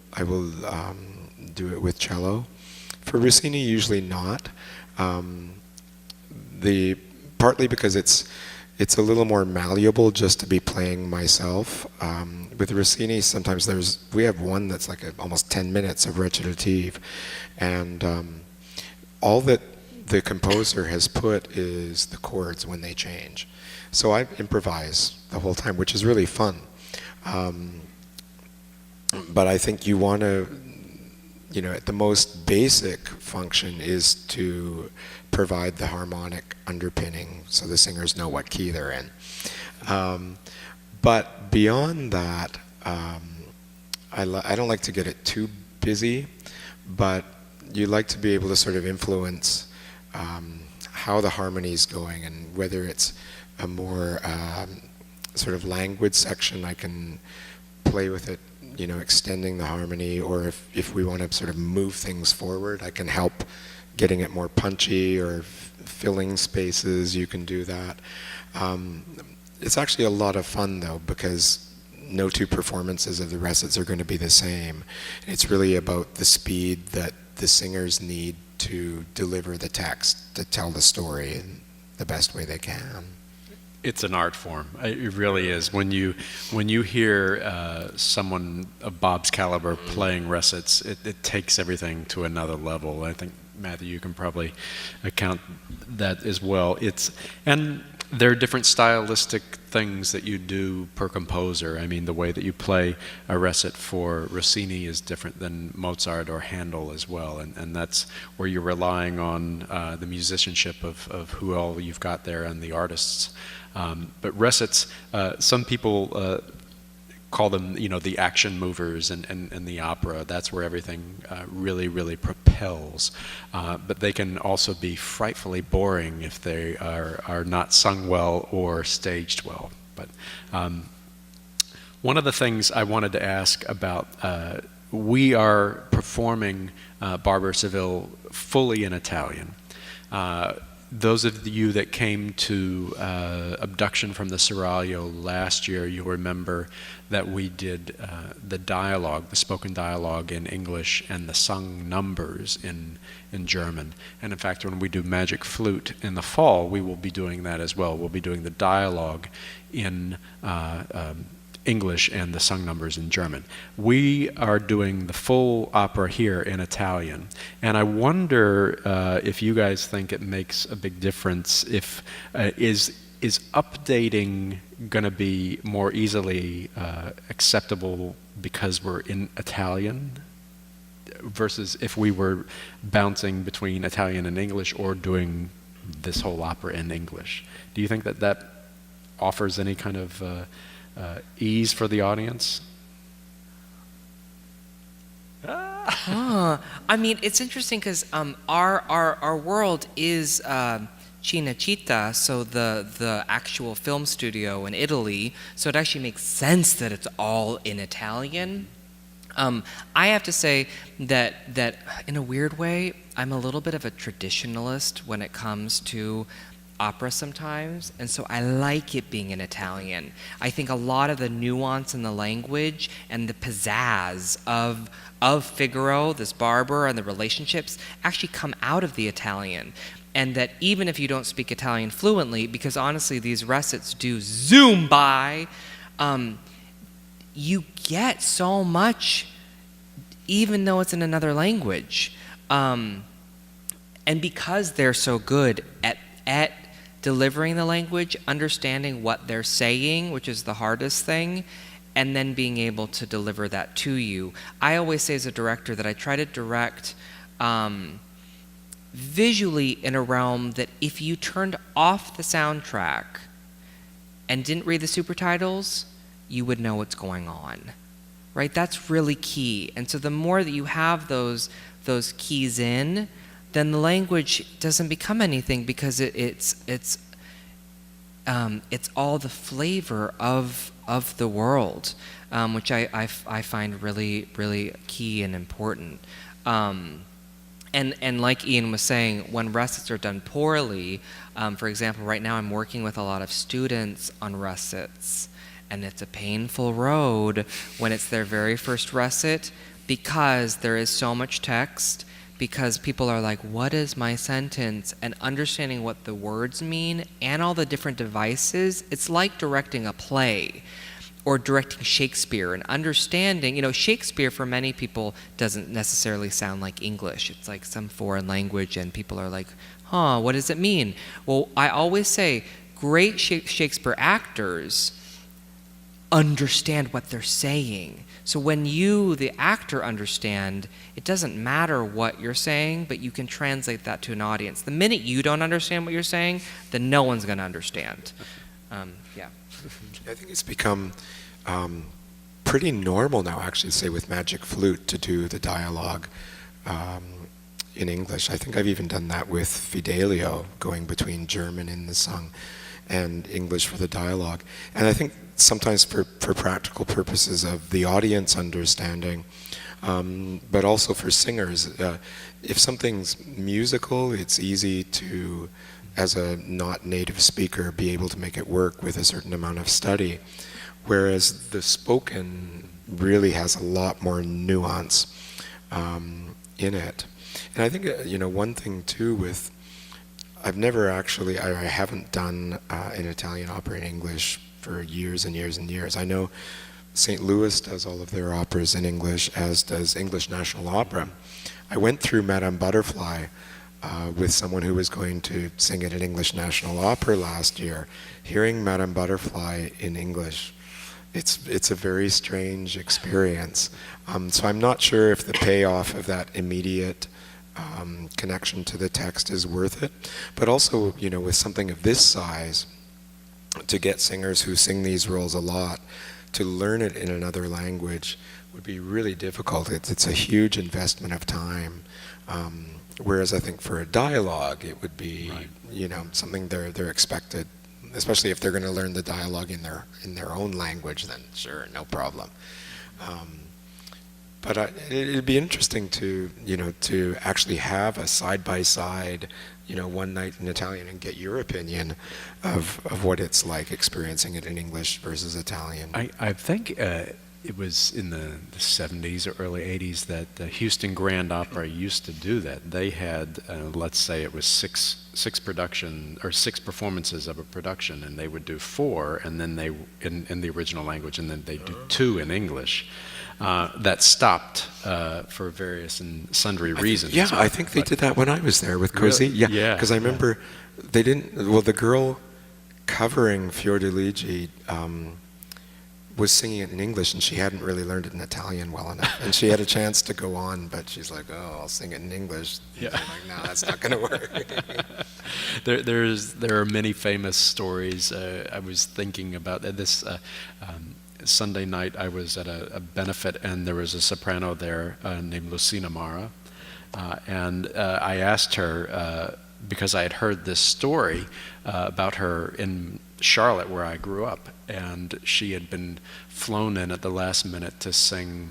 do it with cello. For Rossini, usually not. Partly because it's a little more malleable just to be playing myself. With Rossini, sometimes we have one that's like almost 10 minutes of recitative, and all that the composer has put is the chords when they change. So I improvise the whole time, which is really fun. But I think you want to, at the most basic function is to provide the harmonic underpinning so the singers know what key they're in. But beyond that, I don't like to get it too busy, but you like to be able to sort of influence how the harmony is going, and whether it's a more sort of languid section, I can play with it, extending the harmony, or if we want to sort of move things forward, I can help getting it more punchy, or filling spaces, you can do that. It's actually a lot of fun though, because no two performances of the recits are going to be the same. It's really about the speed that the singers need to deliver the text, to tell the story in the best way they can. It's an art form. It really is. When you hear someone of Bob's caliber playing recits, it takes everything to another level. I think, Matthew, you can probably account that as well. And There are different stylistic things that you do per composer. I mean, the way that you play a recit for Rossini is different than Mozart or Handel as well, and that's where you're relying on the musicianship of who all you've got there and the artists. But recits, some people call them, the action movers and the opera. That's where everything really, really propels. But they can also be frightfully boring if they are not sung well or staged well. But one of the things I wanted to ask about, we are performing Barber of Seville fully in Italian. Those of you that came to Abduction from the Seraglio last year, you'll remember that we did the dialogue, the spoken dialogue in English and the sung numbers in German. And in fact, when we do Magic Flute in the fall, we will be doing that as well. We'll be doing the dialogue in English and the sung numbers in German. We are doing the full opera here in Italian, and I wonder if you guys think it makes a big difference. If is updating going to be more easily acceptable because we're in Italian versus if we were bouncing between Italian and English or doing this whole opera in English? Do you think that offers any kind of ease for the audience? I mean, it's interesting because our world is Cinecittà, so the actual film studio in Italy. So it actually makes sense that it's all in Italian. I have to say that in a weird way, I'm a little bit of a traditionalist when it comes to opera sometimes, and so I like it being in Italian. I think a lot of the nuance in the language and the pizzazz of Figaro, this barber, and the relationships actually come out of the Italian. And that even if you don't speak Italian fluently, because honestly these recits do zoom by, you get so much even though it's in another language. And because they're so good at delivering the language, understanding what they're saying, which is the hardest thing, and then being able to deliver that to you. I always say as a director that I try to direct visually in a realm that if you turned off the soundtrack and didn't read the super titles, you would know what's going on, right? That's really key. And so the more that you have those keys in, then the language doesn't become anything because it's all the flavor of the world, which I find really, really key and important. And like Ian was saying, when recits are done poorly, for example, right now I'm working with a lot of students on recits, and it's a painful road when it's their very first recit because there is so much text, because people are like, what is my sentence? And understanding what the words mean and all the different devices, it's like directing a play or directing Shakespeare and understanding, Shakespeare for many people doesn't necessarily sound like English. It's like some foreign language and people are like, what does it mean? Well, I always say great Shakespeare actors understand what they're saying. So when you, the actor, understand, it doesn't matter what you're saying, but you can translate that to an audience. The minute you don't understand what you're saying, then no one's going to understand. Yeah. I think it's become pretty normal now, actually, say with Magic Flute, to do the dialogue in English. I think I've even done that with Fidelio, going between German in the song and English for the dialogue. And I think sometimes for practical purposes of the audience understanding, but also for singers, if something's musical, it's easy to, as a not native speaker, be able to make it work with a certain amount of study. Whereas the spoken really has a lot more nuance in it. And I think, one thing too with, I haven't done an Italian opera in English for years and years and years. I know St. Louis does all of their operas in English, as does English National Opera. I went through Madame Butterfly with someone who was going to sing at an English National Opera last year, hearing Madame Butterfly in English, it's a very strange experience. So I'm not sure if the payoff of that immediate connection to the text is worth it. But also, with something of this size, to get singers who sing these roles a lot to learn it in another language would be really difficult. It's a huge investment of time. Whereas I think for a dialogue, it would be, something they're expected, especially if they're going to learn the dialogue in their own language. Then sure, no problem. But it'd be interesting to actually have a side by side, one night in Italian and get your opinion of what it's like experiencing it in English versus Italian. I think it was in the 70s or early 80s that the Houston Grand Opera used to do that. They had, let's say it was six performances of a production, and they would do 4, and then they in the original language, and then they do 2 in English. That stopped for various and sundry reasons. I think they did that when I was there with Cosi. Really? Yeah, because I remember they didn't. Well, the girl covering Fiordiligi was singing it in English, and she hadn't really learned it in Italian well enough. And she had a chance to go on, but she's like, "Oh, I'll sing it in English." Yeah. I'm like, no, that's not going to work. There are many famous stories. I was thinking about this. Sunday night I was at a benefit, and there was a soprano there named Lucina Mara, and I asked her because I had heard this story about her in Charlotte, where I grew up, and she had been flown in at the last minute to sing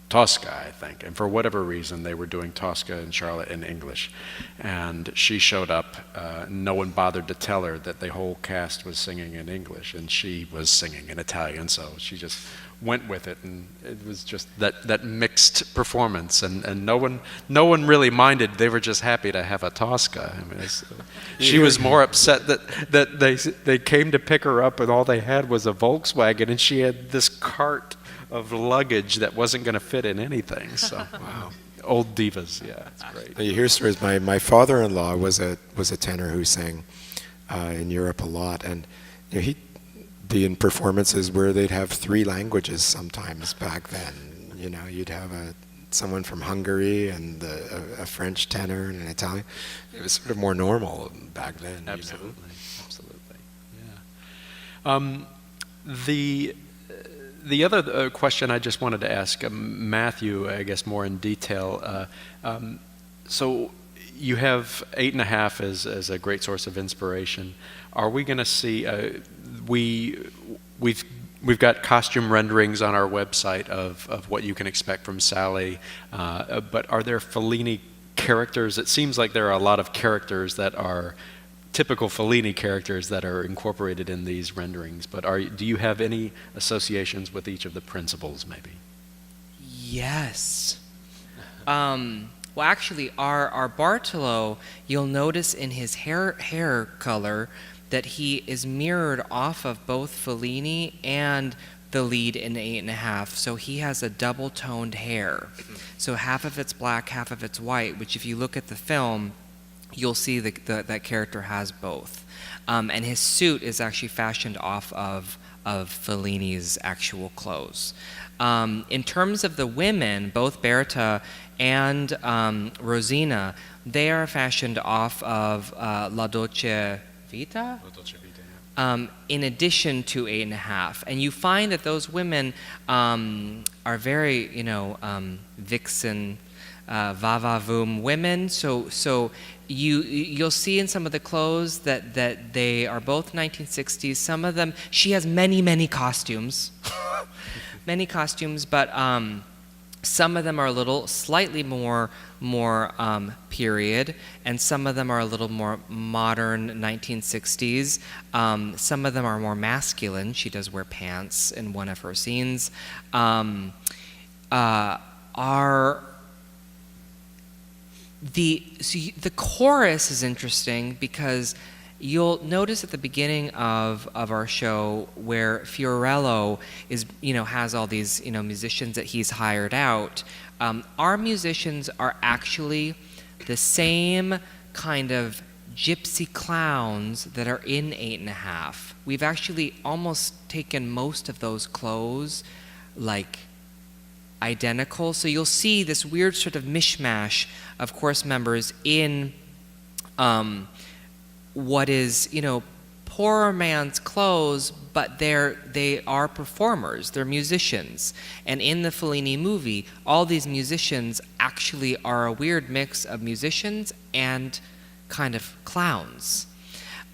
Tosca, I think, and for whatever reason they were doing Tosca in Charlotte in English, and she showed up. No one bothered to tell her that the whole cast was singing in English, and she was singing in Italian, so she just went with it, and it was just that mixed performance, and no one really minded. They were just happy to have a Tosca. I mean, she was more upset that they came to pick her up, and all they had was a Volkswagen, and she had this cart of luggage that wasn't going to fit in anything. So wow, old divas, yeah, it's great. You hear stories. My father-in-law was a tenor who sang in Europe a lot, and he'd be in performances where they'd have 3 languages sometimes back then. You'd have someone from Hungary and a French tenor and an Italian. It was sort of more normal back then. Absolutely, absolutely, yeah. The other question I just wanted to ask Matthew, I guess more in detail. So you have 8.5 as a great source of inspiration. Are we going to see? We've got costume renderings on our website of what you can expect from Sally. But are there Fellini characters? It seems like there are a lot of characters that are typical Fellini characters that are incorporated in these renderings, but do you have any associations with each of the principals, maybe? Yes. Well, actually, our Bartolo, you'll notice in his hair color that he is mirrored off of both Fellini and the lead in 8.5. So he has a double-toned hair. So half of it's black, half of it's white, which if you look at the film, you'll see that character has both. And his suit is actually fashioned off of Fellini's actual clothes. In terms of the women, both Berta and Rosina, they are fashioned off of La Dolce Vita? La Dolce Vita, yeah. In addition to 8.5. And you find that those women are very, vixen, va-va-voom women. So you'll see in some of the clothes that they are both 1960s. Some of them, she has many costumes, many costumes, but some of them are a little slightly more period, and some of them are a little more modern 1960s. Some of them are more masculine. She does wear pants in one of her scenes. The chorus is interesting because you'll notice at the beginning of our show where Fiorello is, has all these, musicians that he's hired out. Our musicians are actually the same kind of gypsy clowns that are in 8½. We've actually almost taken most of those clothes like identical. So you'll see this weird sort of mishmash of chorus members in what is, poorer man's clothes, but they are performers, they're musicians. And in the Fellini movie, all these musicians actually are a weird mix of musicians and kind of clowns.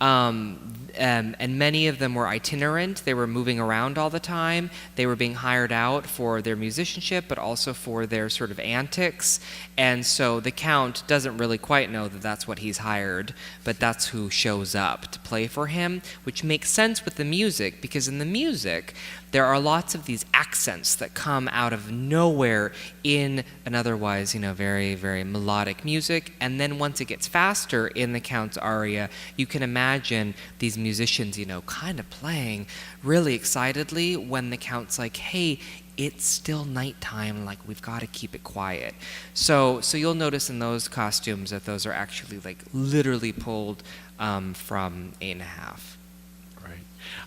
And many of them were itinerant. They were moving around all the time. They were being hired out for their musicianship, but also for their sort of antics. And so the Count doesn't really quite know that that's what he's hired, but that's who shows up to play for him, which makes sense with the music, because in the music, there are lots of these accents that come out of nowhere in an otherwise, very, very melodic music. And then once it gets faster in the Count's aria, you can imagine these musicians, kind of playing really excitedly when the Count's like, hey, it's still nighttime, like we've got to keep it quiet. So you'll notice in those costumes that those are actually like literally pulled from 8½.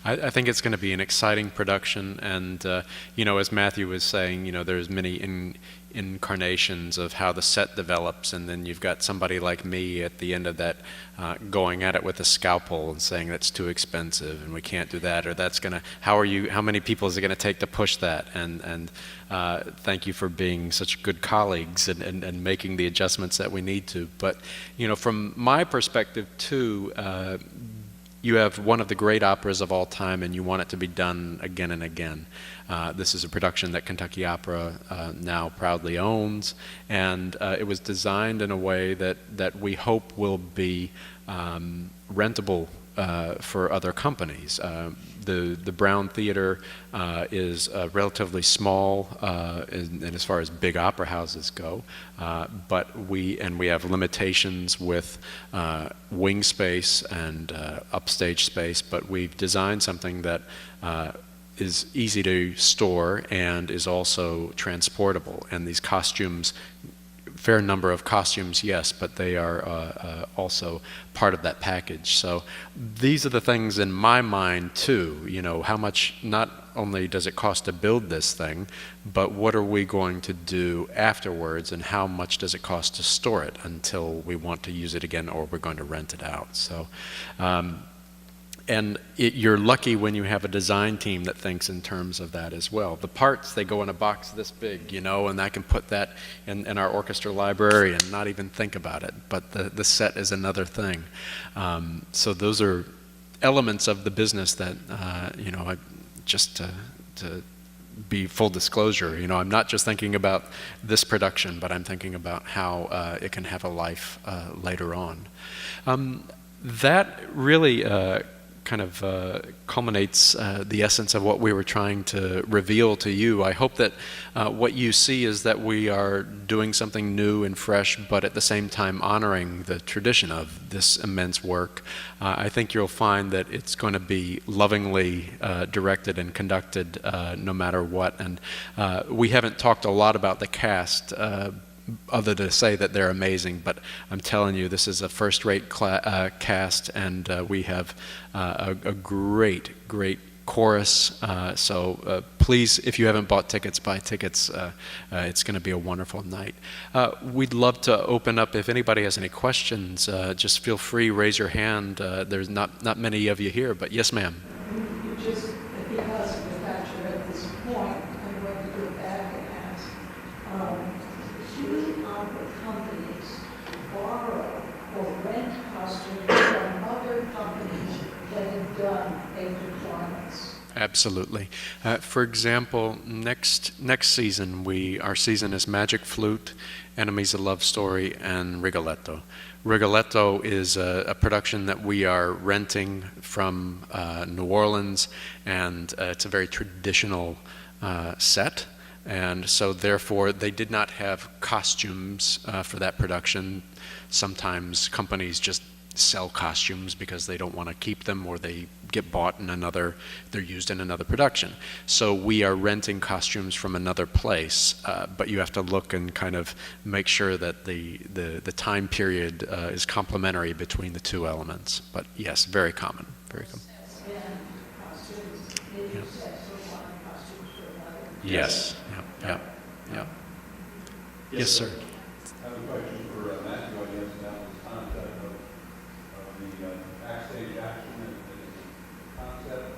I think it's going to be an exciting production, and as Matthew was saying, there's many incarnations of how the set develops, and then you've got somebody like me at the end of that going at it with a scalpel and saying that's too expensive and we can't do that, or that's gonna, how many people is it going to take to push that? And thank you for being such good colleagues and making the adjustments that we need to. But from my perspective too, you have one of the great operas of all time, and you want it to be done again and again. This is a production that Kentucky Opera now proudly owns, and it was designed in a way that we hope will be rentable for other companies. The Brown Theater is relatively small as far as big opera houses go, but we have limitations with wing space and upstage space, but we've designed something that is easy to store and is also transportable. And these costumes, fair number of costumes, yes, but they are also part of that package. So these are the things in my mind too, how much not only does it cost to build this thing, but what are we going to do afterwards, and how much does it cost to store it until we want to use it again or we're going to rent it out. So you're lucky when you have a design team that thinks in terms of that as well. The parts, they go in a box this big, and I can put that in our orchestra library and not even think about it. But the set is another thing. So those are elements of the business that, just to be full disclosure, I'm not just thinking about this production, but I'm thinking about how it can have a life later on. That really kind of culminates the essence of what we were trying to reveal to you. I hope that what you see is that we are doing something new and fresh, but at the same time honoring the tradition of this immense work. I think you'll find that it's going to be lovingly directed and conducted no matter what. And we haven't talked a lot about the cast, other to say that they're amazing, but I'm telling you, this is a first-rate cast, and we have a great chorus. So please, if you haven't bought tickets, buy tickets. It's going to be a wonderful night. We'd love to open up. If anybody has any questions, just feel free, raise your hand. There's not many of you here, but yes, ma'am. Just because of the fact you're at this point, and what you go back and ask, do opera companies borrow or rent costumes from other companies that have done a performance? Absolutely. For example, next season, our season is Magic Flute, Enemies, a Love Story, and Rigoletto. Rigoletto is a production that we are renting from New Orleans, and it's a very traditional set. And so therefore, they did not have costumes for that production. Sometimes companies just sell costumes because they don't want to keep them, or they get bought in another, they're used in another production. So we are renting costumes from another place, but you have to look and kind of make sure that the time period is complementary between the two elements. But yes, very common, very common. And costumes, maybe Yeah. you said so one costumes for another. Yes, yeah. Yes, sir. I have a question for Matthew, I guess, about this concept of the backstage action and the concept.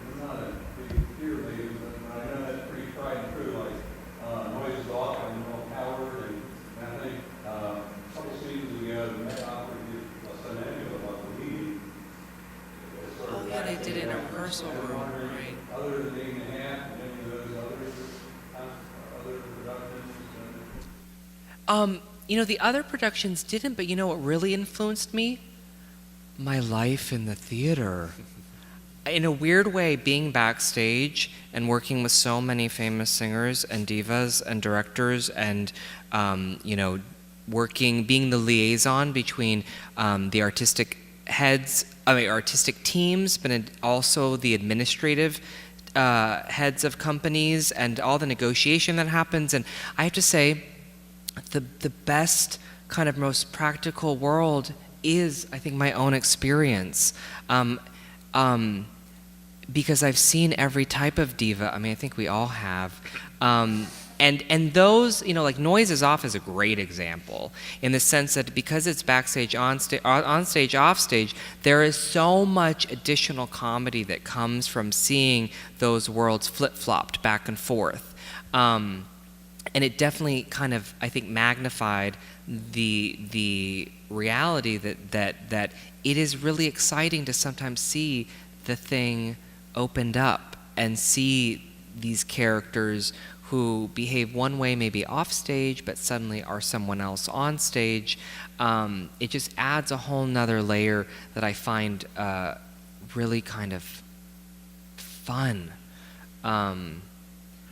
I'm not a big theater lady, but I know that's pretty tried and true, like noise is off and no power, and I think a couple seasons ago, the Met Opera did a scenario about the lead. Oh, yeah, they did it in a rehearsal room, right? Other than 8.5 and any of those other productions. The other productions didn't, but you know what really influenced me? My life in the theater. In a weird way, being backstage and working with so many famous singers and divas and directors and, being the liaison between the artistic teams, but also the administrative heads of companies and all the negotiation that happens. And I have to say, the best kind of most practical world is, I think, my own experience. Because I've seen every type of diva. I mean, I think we all have. And those, like Noise is Off is a great example in the sense that because it's backstage, on stage, off stage, there is so much additional comedy that comes from seeing those worlds flip-flopped back and forth. And it definitely kind of, I think, magnified the reality that it is really exciting to sometimes see the thing opened up and see these characters who behave one way maybe off stage but suddenly are someone else on stage. It just adds a whole nother layer that I find really kind of fun.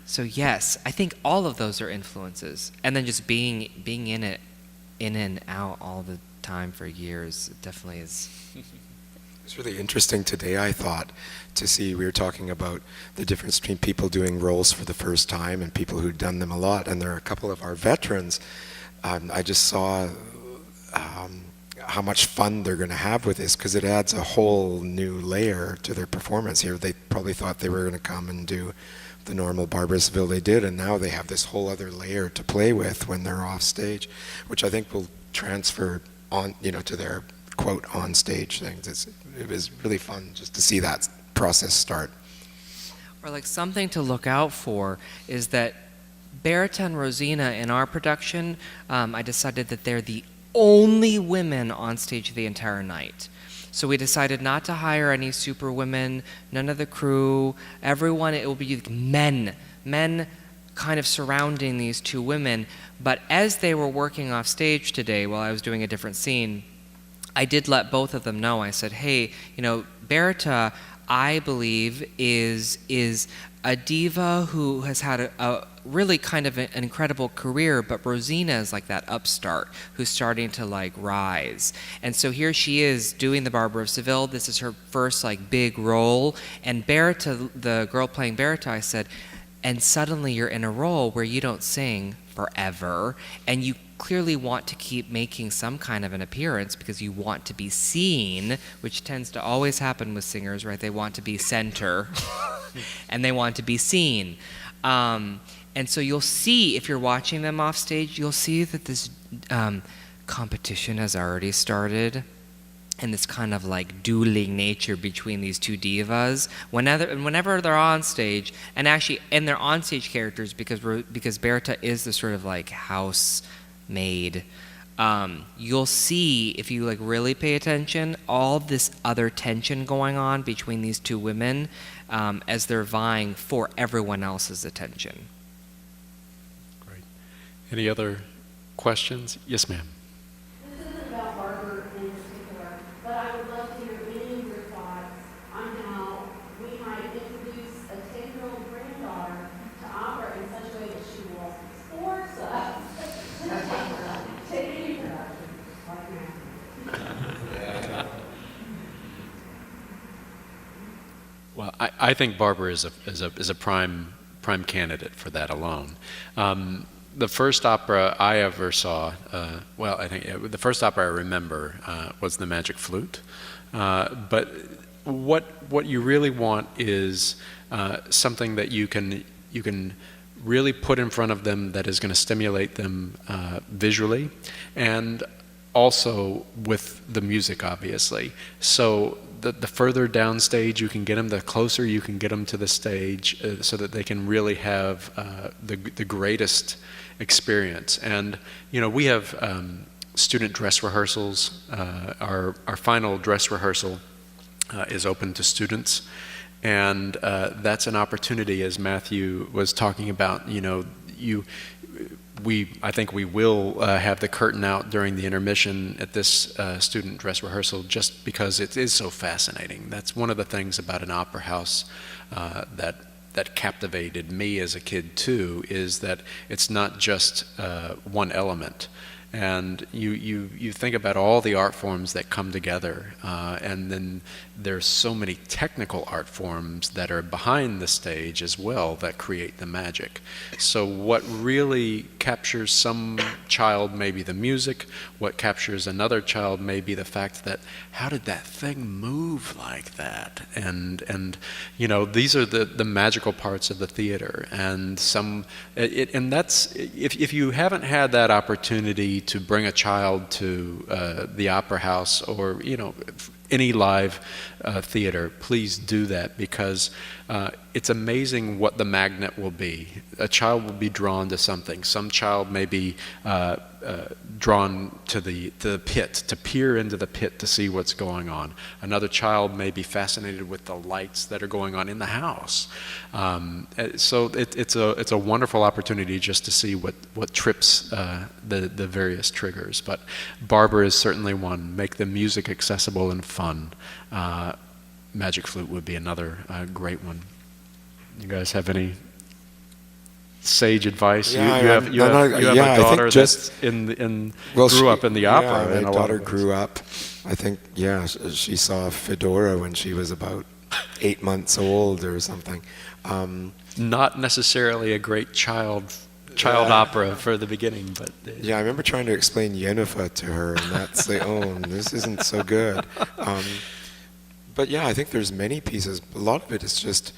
So yes, I think all of those are influences, and then just being in it, in and out all the time for years, it definitely is. It's really interesting today, I thought, to see, we were talking about the difference between people doing roles for the first time and people who'd done them a lot, and there are a couple of our veterans. I just saw how much fun they're going to have with this, because it adds a whole new layer to their performance here. They probably thought they were going to come and do the normal Barber of Seville they did, and now they have this whole other layer to play with when they're off stage, which I think will transfer on, to their quote on stage things. It was really fun just to see that process start. Or like something to look out for is that Berta and Rosina in our production, I decided that they're the only women on stage the entire night. So we decided not to hire any super women, none of the crew, everyone, it will be men kind of surrounding these two women. But as they were working off stage today while I was doing a different scene, I did let both of them know. I said, hey, Berta, I believe, is a diva who has had a really kind of an incredible career, but Rosina is like that upstart who's starting to like rise. And so here she is doing the Barber of Seville. This is her first like big role. And Berta, the girl playing Berta, I said, and suddenly you're in a role where you don't sing forever, and you clearly want to keep making some kind of an appearance because you want to be seen, which tends to always happen with singers, right? They want to be center and they want to be seen. And so you'll see, if you're watching them off stage, you'll see that this competition has already started, and this kind of like dueling nature between these two divas whenever they're on stage, and actually and they're on stage characters because Berta is the sort of like housemaid. You'll see, if you like really pay attention, all this other tension going on between these two women as they're vying for everyone else's attention. Great. Any other questions? Yes, ma'am. This isn't about Barber in particular, but I would love to hear any of your thoughts on how we might introduce a 10-year-old granddaughter to opera in such a way that she will force us to take any production like Matthew. Well, I think Barber is a prime candidate for that alone. The first opera I ever saw, I think the first opera I remember was The Magic Flute. But what you really want is something that you can really put in front of them that is going to stimulate them visually, and also with the music, obviously. So the further downstage you can get them, the closer you can get them to the stage, so that they can really have the greatest experience. And we have student dress rehearsals. Our final dress rehearsal is open to students, and that's an opportunity, as Matthew was talking about. I think we will have the curtain out during the intermission at this student dress rehearsal, just because it is so fascinating. That's one of the things about an opera house that captivated me as a kid too, is that it's not just one element. And you think about all the art forms that come together, and then there's so many technical art forms that are behind the stage as well that create the magic. So what really captures some child may be the music, what captures another child may be the fact that, how did that thing move like that? And these are the magical parts of the theater. And that's, if you haven't had that opportunity to bring a child to the opera house, or any live theater, please do that, because it's amazing what the magnet will be. A child will be drawn to something. Some child may be drawn to the pit, to peer into the pit to see what's going on. Another child may be fascinated with the lights that are going on in the house. So it's a wonderful opportunity just to see what trips the various triggers. But Barber is certainly one. Make the music accessible and fun. Magic Flute would be another great one. You guys have any sage advice? Yeah, you have a daughter that's grew up in the opera. Yeah, my daughter grew up. I think, she saw Fedora when she was about 8 months old or something. Not necessarily a great child opera for the beginning, but yeah, I remember trying to explain Yennefer to her, and that's like, this isn't so good. But yeah, I think there's many pieces. A lot of it is just,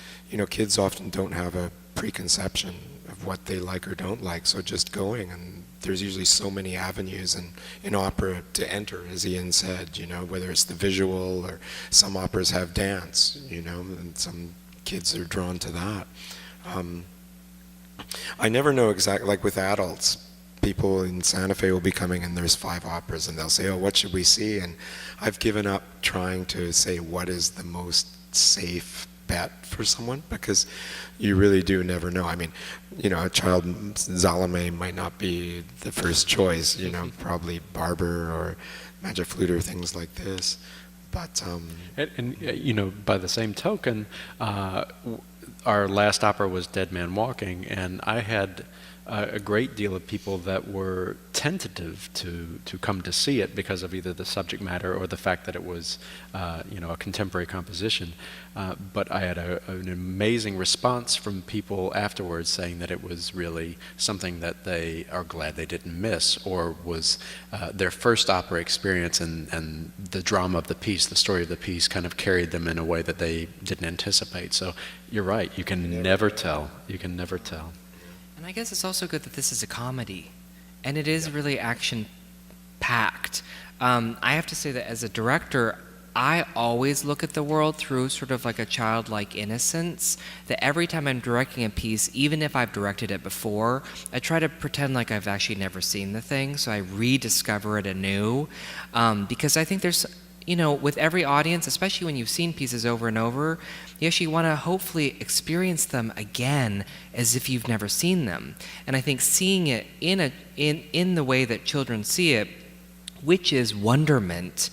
kids often don't have a preconception of what they like or don't like, so just going, and there's usually so many avenues in opera to enter, as Ian said, whether it's the visual, or some operas have dance, and some kids are drawn to that. I never know exactly, like with adults, people in Santa Fe will be coming and there's 5 operas and they'll say, what should we see? And I've given up trying to say what is the most safe bet for someone, because you really do never know. I mean, a child, Salome might not be the first choice, probably Barber or Magic Flute or things like this. But and by the same token, our last opera was Dead Man Walking, and I had a great deal of people that were tentative to come to see it because of either the subject matter or the fact that it was a contemporary composition. But I had an amazing response from people afterwards, saying that it was really something that they are glad they didn't miss, or was their first opera experience, and the drama of the piece, the story of the piece, kind of carried them in a way that they didn't anticipate. So you're right, you can never tell. You can never tell. And I guess it's also good that this is a comedy, and it is really action-packed. I have to say that as a director, I always look at the world through sort of like a childlike innocence, that every time I'm directing a piece, even if I've directed it before, I try to pretend like I've actually never seen the thing, so I rediscover it anew, because I think there's, with every audience, especially when you've seen pieces over and over, you actually want to hopefully experience them again as if you've never seen them. And I think seeing it in the way that children see it, which is wonderment,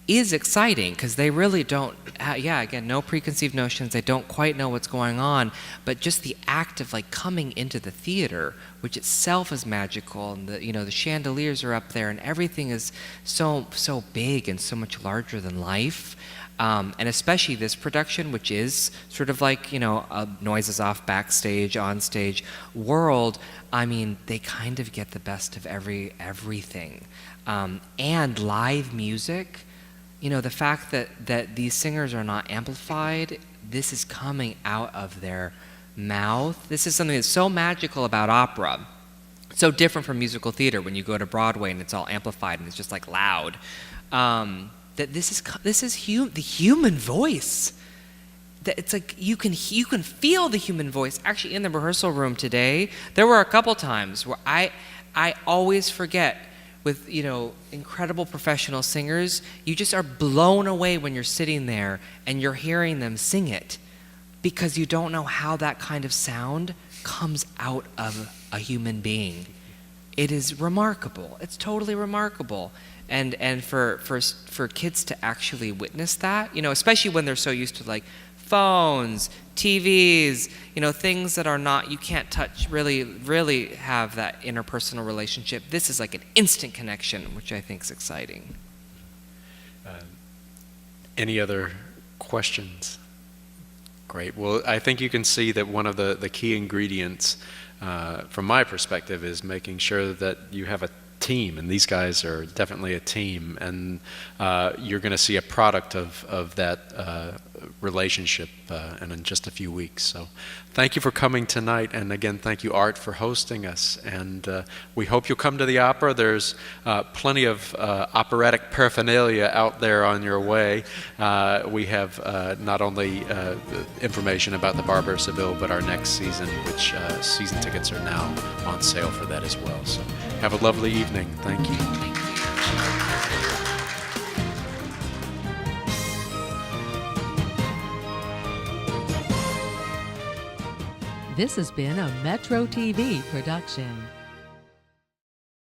is exciting because they really don't, again, no preconceived notions. They don't quite know what's going on, but just the act of like coming into the theater, which itself is magical, and the chandeliers are up there, and everything is so big and so much larger than life. And especially this production, which is sort of like, a noises off backstage, on stage world. I mean, they kind of get the best of everything. And live music, the fact that these singers are not amplified, this is coming out of their mouth. This is something that's so magical about opera. So different from musical theater when you go to Broadway and it's all amplified and it's just like loud. That this is the human voice. That it's like you can feel the human voice. Actually, in the rehearsal room today, there were a couple times where I always forget, with incredible professional singers, you just are blown away when you're sitting there and you're hearing them sing it, because you don't know how that kind of sound comes out of a human being. It is remarkable. It's totally remarkable. And for kids to actually witness that, especially when they're so used to like phones, TVs, things that are not, you can't touch, really have that interpersonal relationship. This is like an instant connection, which I think is exciting. Any other questions? Great. Well, I think you can see that one of the key ingredients, from my perspective, is making sure that you have a team, and these guys are definitely a team, and you're going to see a product of that relationship in just a few weeks. So thank you for coming tonight, and again, thank you, Art, for hosting us, and we hope you'll come to the opera. There's plenty of operatic paraphernalia out there on your way. We have not only information about the Barber of Seville, but our next season, which season tickets are now on sale for that as well. So have a lovely evening. Thank you. This has been a Metro TV production.